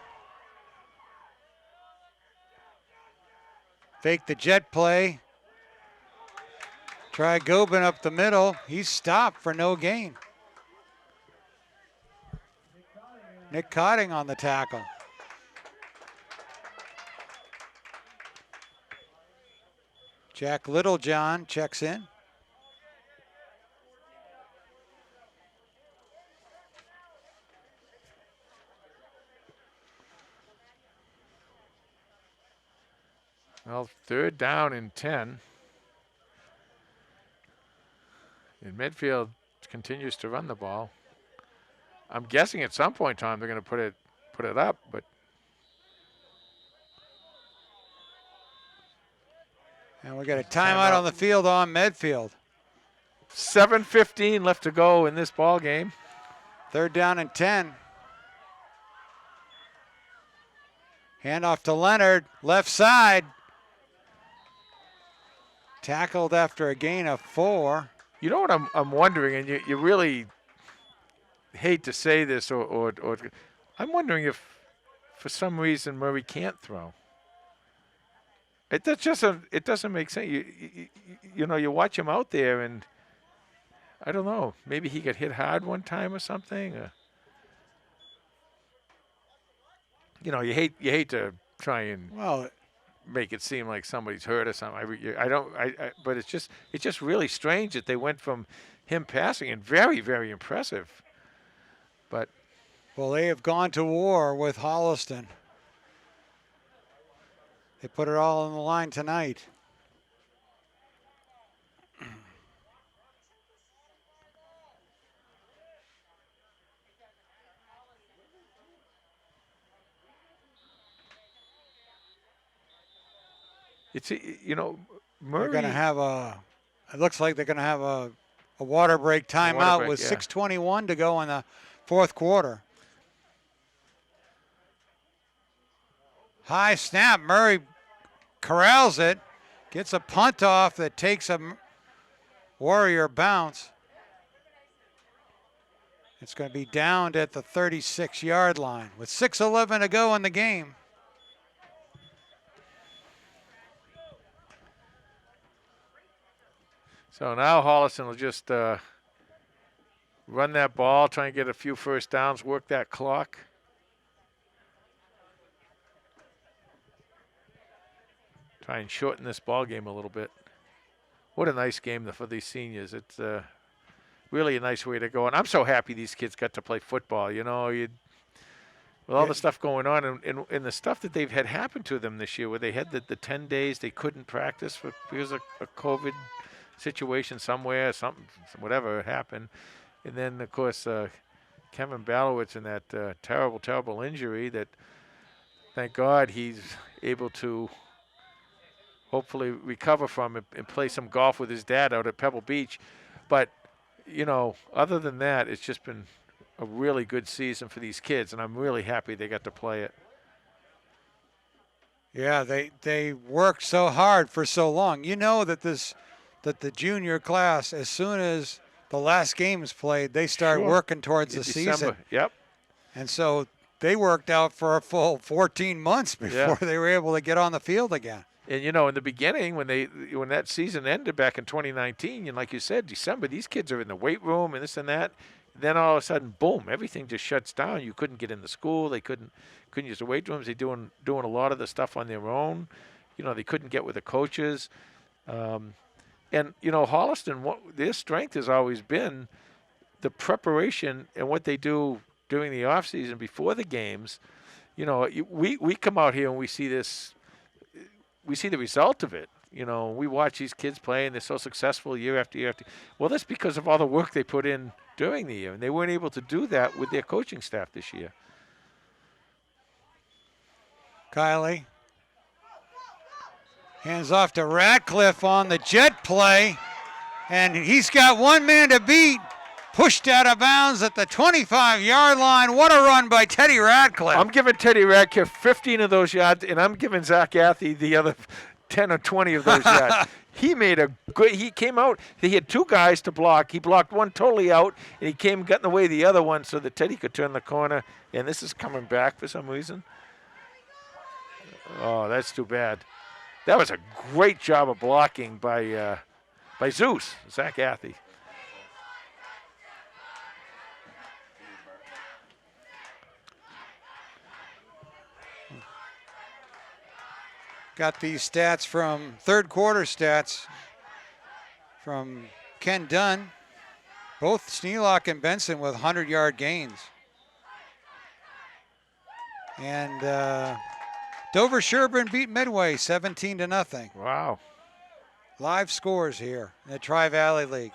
Fake the jet play. Try Gobin up the middle. He's stopped for no gain. Nick Cotting on the tackle. Jack Littlejohn checks in. Well, 3rd down and 10. And Medfield continues to run the ball. I'm guessing at some point in time they're going to put it up, but and we got a timeout on the field on Medfield. 7:15 left to go in this ball game. 3rd down and 10. Handoff to Leonard, left side. Tackled after a gain of 4. You know what I'm wondering, and you really hate to say this, or I'm wondering if for some reason Murray can't throw. It doesn't make sense. You know, you watch him out there, and I don't know. Maybe he got hit hard one time or something. You know, you hate to try and make it seem like somebody's hurt or something. But it's just really strange that they went from him passing, and very, very impressive. But well, they have gone to war with Holliston. They put it all on the line tonight. it's, you know, Murray. They're going to have it looks like they're going to have a water break timeout with 6:21 to go in the 4th quarter. High snap. Murray corrals it. Gets a punt off that takes a Warrior bounce. It's going to be downed at the 36-yard line with 6:11 to go in the game. So now Holliston will just run that ball, try and get a few first downs, work that clock. Try and shorten this ball game a little bit. What a nice game for these seniors. It's really a nice way to go. And I'm so happy these kids got to play football. You know, with all the stuff going on and the stuff that they've had happen to them this year, where they had the 10 days they couldn't practice because of a COVID situation somewhere, whatever happened. And then, of course, Kevin Balowicz and that terrible, terrible injury that thank God he's able to hopefully recover from it and play some golf with his dad out at Pebble Beach. But, other than that, it's just been a really good season for these kids, and I'm really happy they got to play it. Yeah, they worked so hard for so long. You know that the junior class, as soon as the last game is played, they start working towards the season. Yep. And so they worked out for a full 14 months before they were able to get on the field again. And in the beginning, when that season ended back in 2019, and like you said, December, these kids are in the weight room and this and that. Then all of a sudden, boom, everything just shuts down. You couldn't get into school. They couldn't use the weight rooms. They're doing a lot of the stuff on their own. They couldn't get with the coaches. And Holliston, their strength has always been the preparation and what they do during the off season before the games. We come out here and we see this. We see the result of it. We watch these kids play, and they're so successful year after year after. Well, that's because of all the work they put in during the year, and they weren't able to do that with their coaching staff this year. Kylie hands off to Radcliffe on the jet play, and he's got one man to beat. Pushed out of bounds at the 25-yard line. What a run by Teddy Radcliffe. I'm giving Teddy Radcliffe 15 of those yards, and I'm giving Zach Athy the other 10 or 20 of those yards. He came out. He had two guys to block. He blocked one totally out, and he got in the way of the other one so that Teddy could turn the corner. And this is coming back for some reason. Oh, that's too bad. That was a great job of blocking by Zeus, Zach Athy. Got these stats from third quarter stats from Ken Dunn. Both Schnelk and Benson with 100-yard gains. And Dover Sherburne beat Midway 17-0. Wow. Live scores here in the Tri-Valley League.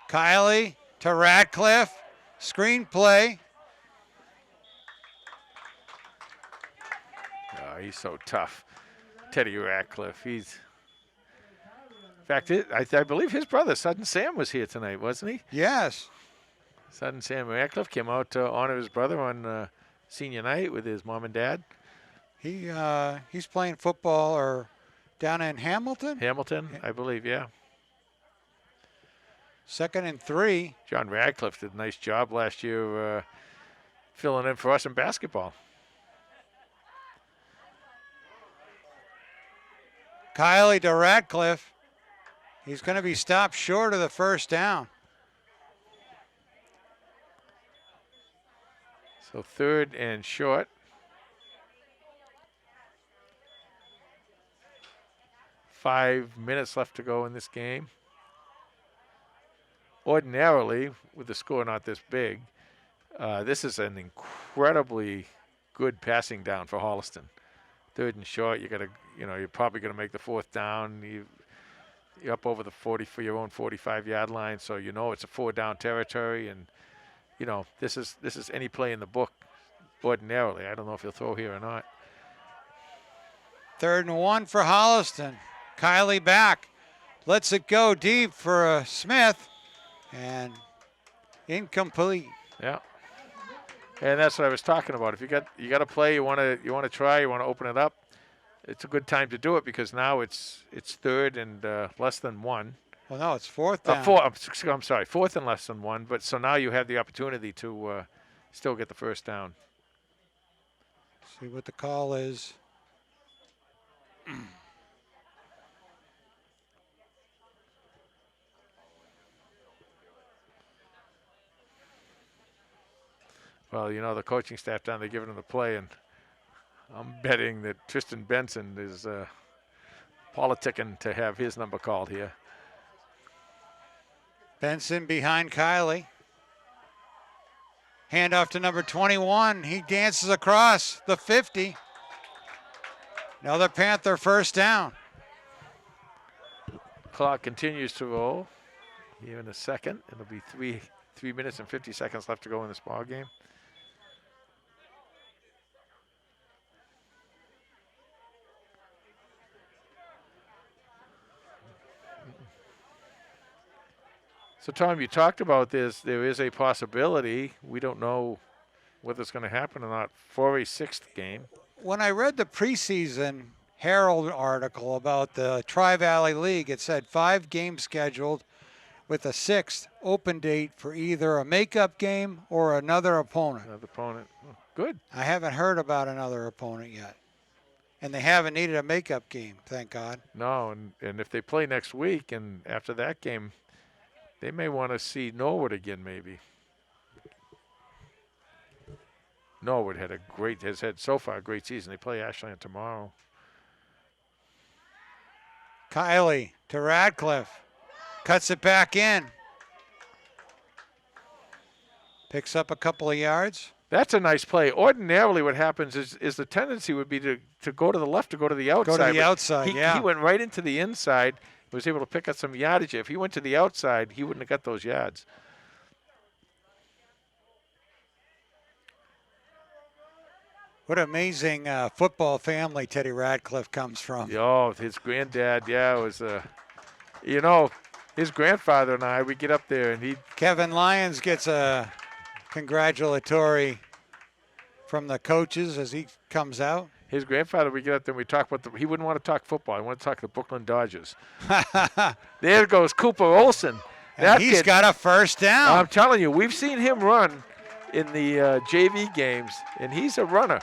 Kylie to Radcliffe, screenplay. Oh, he's so tough. Teddy Radcliffe, in fact, I believe his brother, Sudden Sam, was here tonight, wasn't he? Yes. Sudden Sam Radcliffe came out to honor his brother on senior night with his mom and dad. He's playing football or down in Hamilton? Hamilton, I believe, yeah. 2nd and 3. John Radcliffe did a nice job last year filling in for us in basketball. Kylie to Radcliffe. He's going to be stopped short of the first down. So 3rd and short. Five minutes left to go in this game. Ordinarily, with the score not this big, this is an incredibly good passing down for Holliston. 3rd and short, you're probably gonna make the 4th down. You're up over the 40 for your own 45-yard line, so it's a 4-down territory, and this is any play in the book ordinarily. I don't know if he'll throw here or not. 3rd and 1 for Holliston. Kylie back, lets it go deep for Smith. And incomplete. Yeah, and that's what I was talking about. If you got a play, you want to try, you want to open it up. It's a good time to do it because now it's 3rd and less than 1. Well, no, it's 4th down. 4th and less than 1. But so now you have the opportunity to still get the first down. See what the call is. Well, the coaching staff down there giving him the play, and I'm betting that Tristan Benson is politicking to have his number called here. Benson behind Kylie. Handoff to number 21. He dances across the 50. Another Panther first down. Clock continues to roll. here in a second. It'll be 3 minutes and 50 seconds left to go in this ball game. So, Tom, you talked about this. There is a possibility. We don't know whether it's going to happen or not for a 6th game. When I read the preseason Herald article about the Tri-Valley League, it said 5 games scheduled with a 6th open date for either a makeup game or another opponent. Another opponent. Oh, good. I haven't heard about another opponent yet. And they haven't needed a makeup game, thank God. No, and if they play next week and after that game, they may want to see Norwood again, maybe. Norwood has had so far a great season. They play Ashland tomorrow. Kiley to Radcliffe. Cuts it back in. Picks up a couple of yards. That's a nice play. Ordinarily what happens is the tendency would be to go to the left, to go to the outside. Go to the outside, He went right into the inside. Was able to pick up some yardage. If he went to the outside, he wouldn't have got those yards. What an amazing football family Teddy Radcliffe comes from. Oh, his granddad, was, his grandfather and I, we get up there and Kevin Lyons gets a congratulatory from the coaches as he comes out. His grandfather, we get up there and we talk about he wouldn't want to talk football. He wanted to talk the Brooklyn Dodgers. There goes Cooper Olsen. And he's got a first down. I'm telling you, we've seen him run in the JV games, and he's a runner.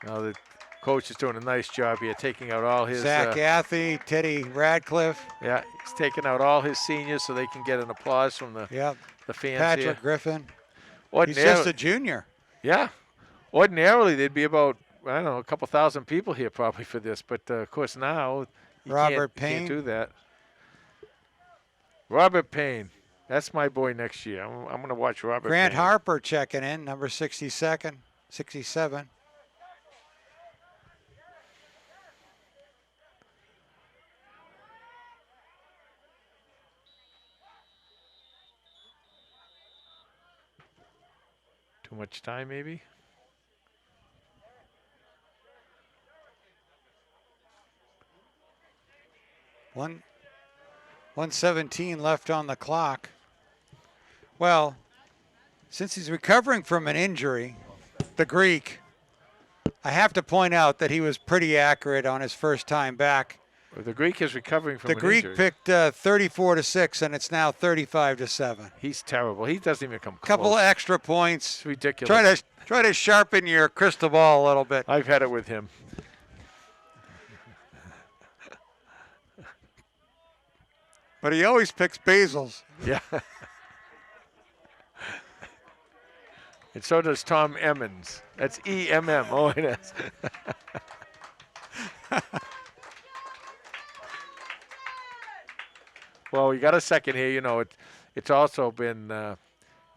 Now the coach is doing a nice job here, taking out all his... Zach Athy, Teddy Radcliffe. Yeah, he's taking out all his seniors so they can get an applause from the fans. Patrick here. Griffin. He's just a junior. Yeah. Ordinarily, there'd be about, I don't know, a couple thousand people here probably for this. But, of course, now you can't do that. Robert Payne. That's my boy next year. I'm going to watch Robert Grant Payne. Harper checking in, number 67. Too much time, maybe? One 1:17 left on the clock. Well, since he's recovering from an injury, the Greek, I have to point out that he was pretty accurate on his first time back. The Greek is recovering from an injury. The Greek picked 34-6, and it's now 35-7. He's terrible. He doesn't even come close. Couple of extra points. It's ridiculous. Try to sharpen your crystal ball a little bit. I've had it with him. But he always picks Basils. Yeah. And so does Tom Emmons. That's E-M-M. Oh, it is. Well, we got a second here. You know, it's also been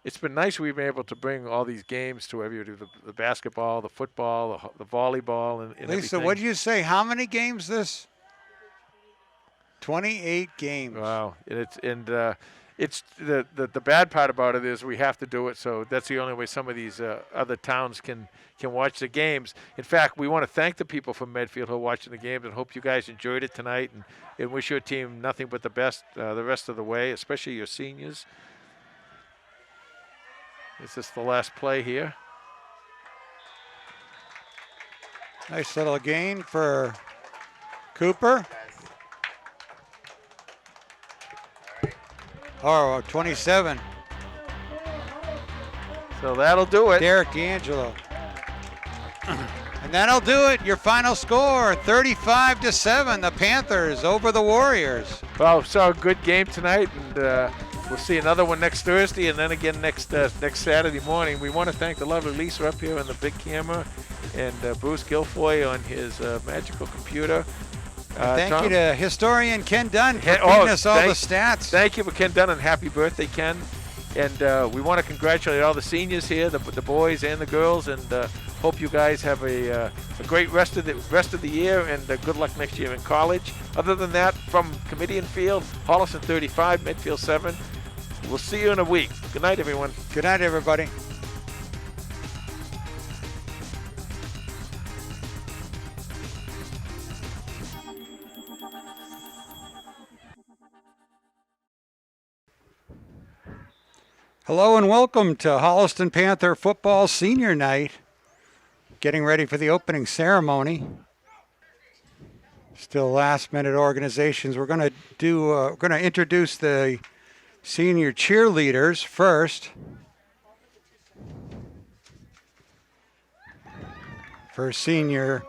it's been nice we've been able to bring all these games to everybody, the basketball, the football, the volleyball, and Lisa, everything. what did you say? How many games this? 28 games. Wow. It's the bad part about it is we have to do it, so that's the only way some of these other towns can watch the games. In fact, we want to thank the people from Medfield who are watching the games and hope you guys enjoyed it tonight and wish your team nothing but the best the rest of the way, especially your seniors. Is this the last play here? Nice little gain for Cooper. Oh, 27. So that'll do it. Derek D'Angelo. And that'll do it. Your final score, 35-7. The Panthers over the Warriors. Well, saw a good game tonight, and we'll see another one next Thursday, and then again next Saturday morning. We want to thank the lovely Lisa up here on the big camera, and Bruce Guilfoyle on his magical computer. Thank Tom? you to historian Ken Dunn for feeding us all the stats. Thank you for Ken Dunn, and happy birthday, Ken. And we want to congratulate all the seniors here, the boys and the girls, and hope you guys have a great rest of the year, and good luck next year in college. Other than that, from Committee and Field, Holliston 35, Medfield 7. We'll see you in a week. Good night, everyone. Good night, everybody. Hello and welcome to Holliston Panther Football Senior Night. Getting ready for the opening ceremony. Still last-minute organizations. We're going to introduce the senior cheerleaders first. First senior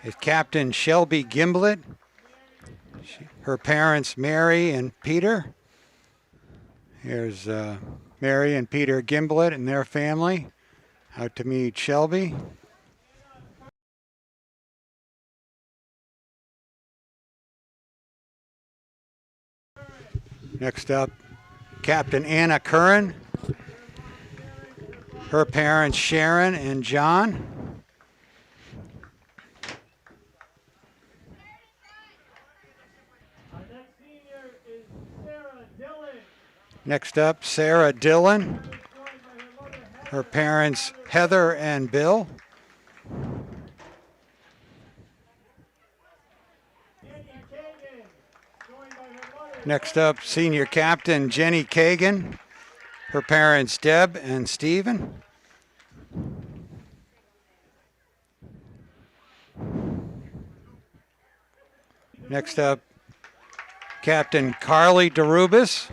is Captain Shelby Gimblett. Her parents, Mary and Peter. Here's Mary and Peter Gimblett and their family out to meet Shelby. Next up, Captain Anna Curran. Her parents, Sharon and John. Next up, Sarah Dillon. Her parents, Heather and Bill. Next up, Senior Captain Jenny Kagan. Her parents, Deb and Stephen. Next up, Captain Carly DeRubis.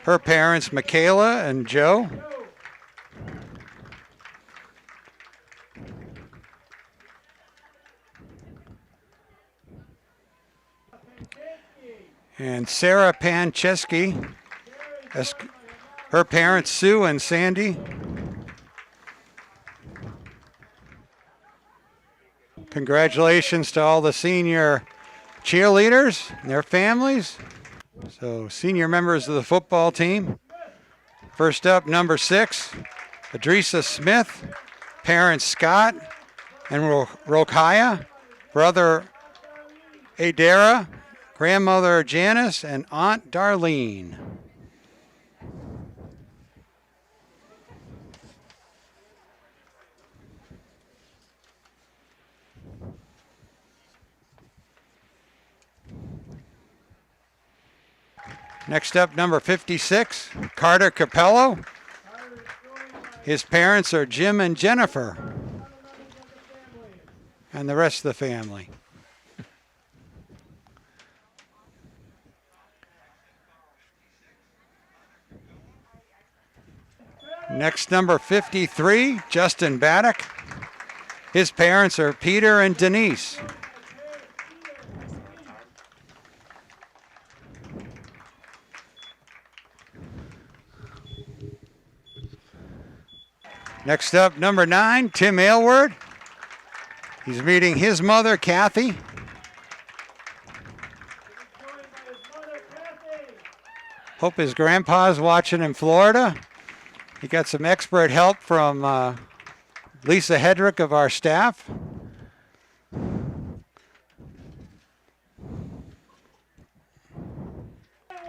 Her parents, Michaela and Joe. And Sarah Pancheski. Her parents, Sue and Sandy. Congratulations to all the senior cheerleaders and their families. So, senior members of the football team. First up, number 6, Adresa Smith, parents Scott and Rokhaya, brother Adara, grandmother Janice, and Aunt Darlene. Next up, number 56, Carter Capello. His parents are Jim and Jennifer, and the rest of the family. Next, number 53, Justin Baddock. His parents are Peter and Denise. Next up, number 9, Tim Aylward. He's meeting his mother, Kathy. Hope his grandpa's watching in Florida. He got some expert help from Lisa Hedrick of our staff.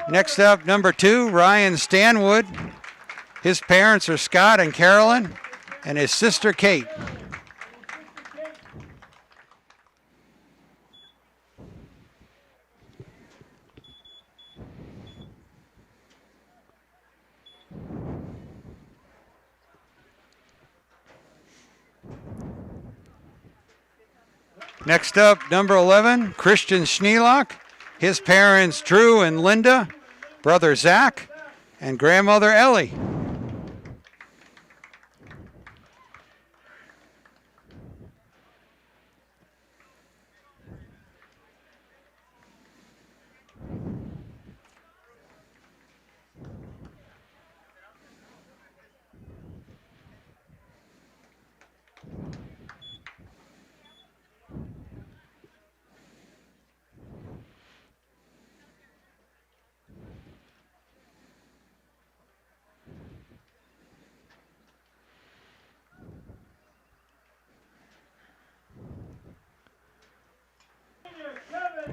Next up, number 2, Ryan Stanwood. His parents are Scott and Carolyn, and his sister Kate. Next up, number 11, Christian Schnelk. His parents Drew and Linda, brother Zach, and grandmother Ellie.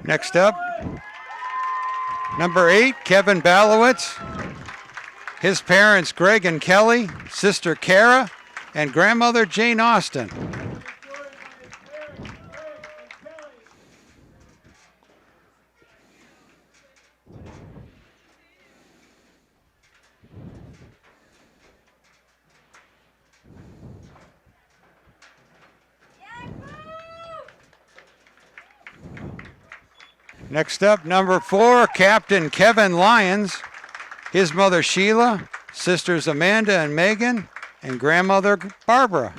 Next up, number 8, Kevin Balowicz. His parents, Greg and Kelly, sister Kara, and grandmother Jane Austin. Next up, number 4, Captain Kevin Lyons. His mother Sheila, sisters Amanda and Megan, and grandmother Barbara.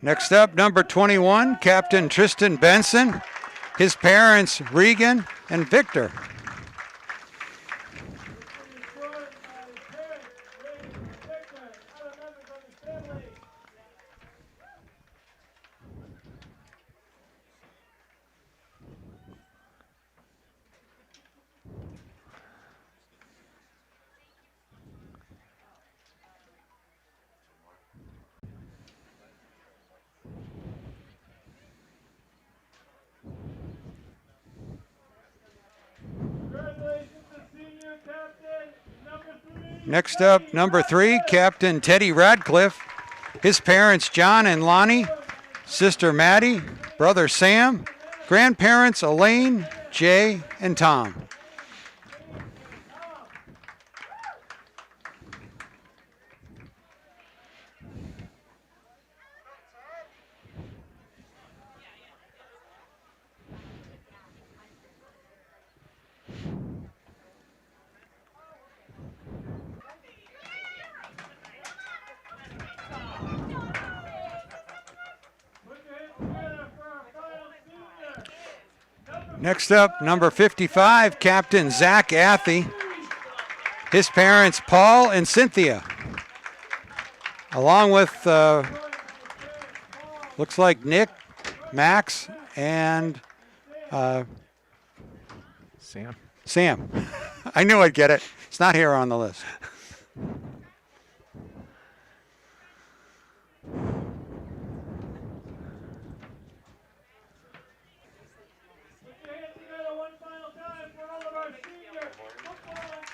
Next up, number 21, Captain Tristan Benson. His parents, Regan and Victor. Next up, number 3, Captain Teddy Radcliffe. His parents, John and Lonnie, sister Maddie, brother Sam, grandparents, Elaine, Jay, and Tom. Next up, number 55, Captain Zach Athy. His parents, Paul and Cynthia. Along with, looks like Nick, Max, and Sam. I knew I'd get it. It's not here on the list.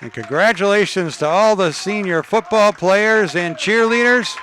And congratulations to all the senior football players and cheerleaders.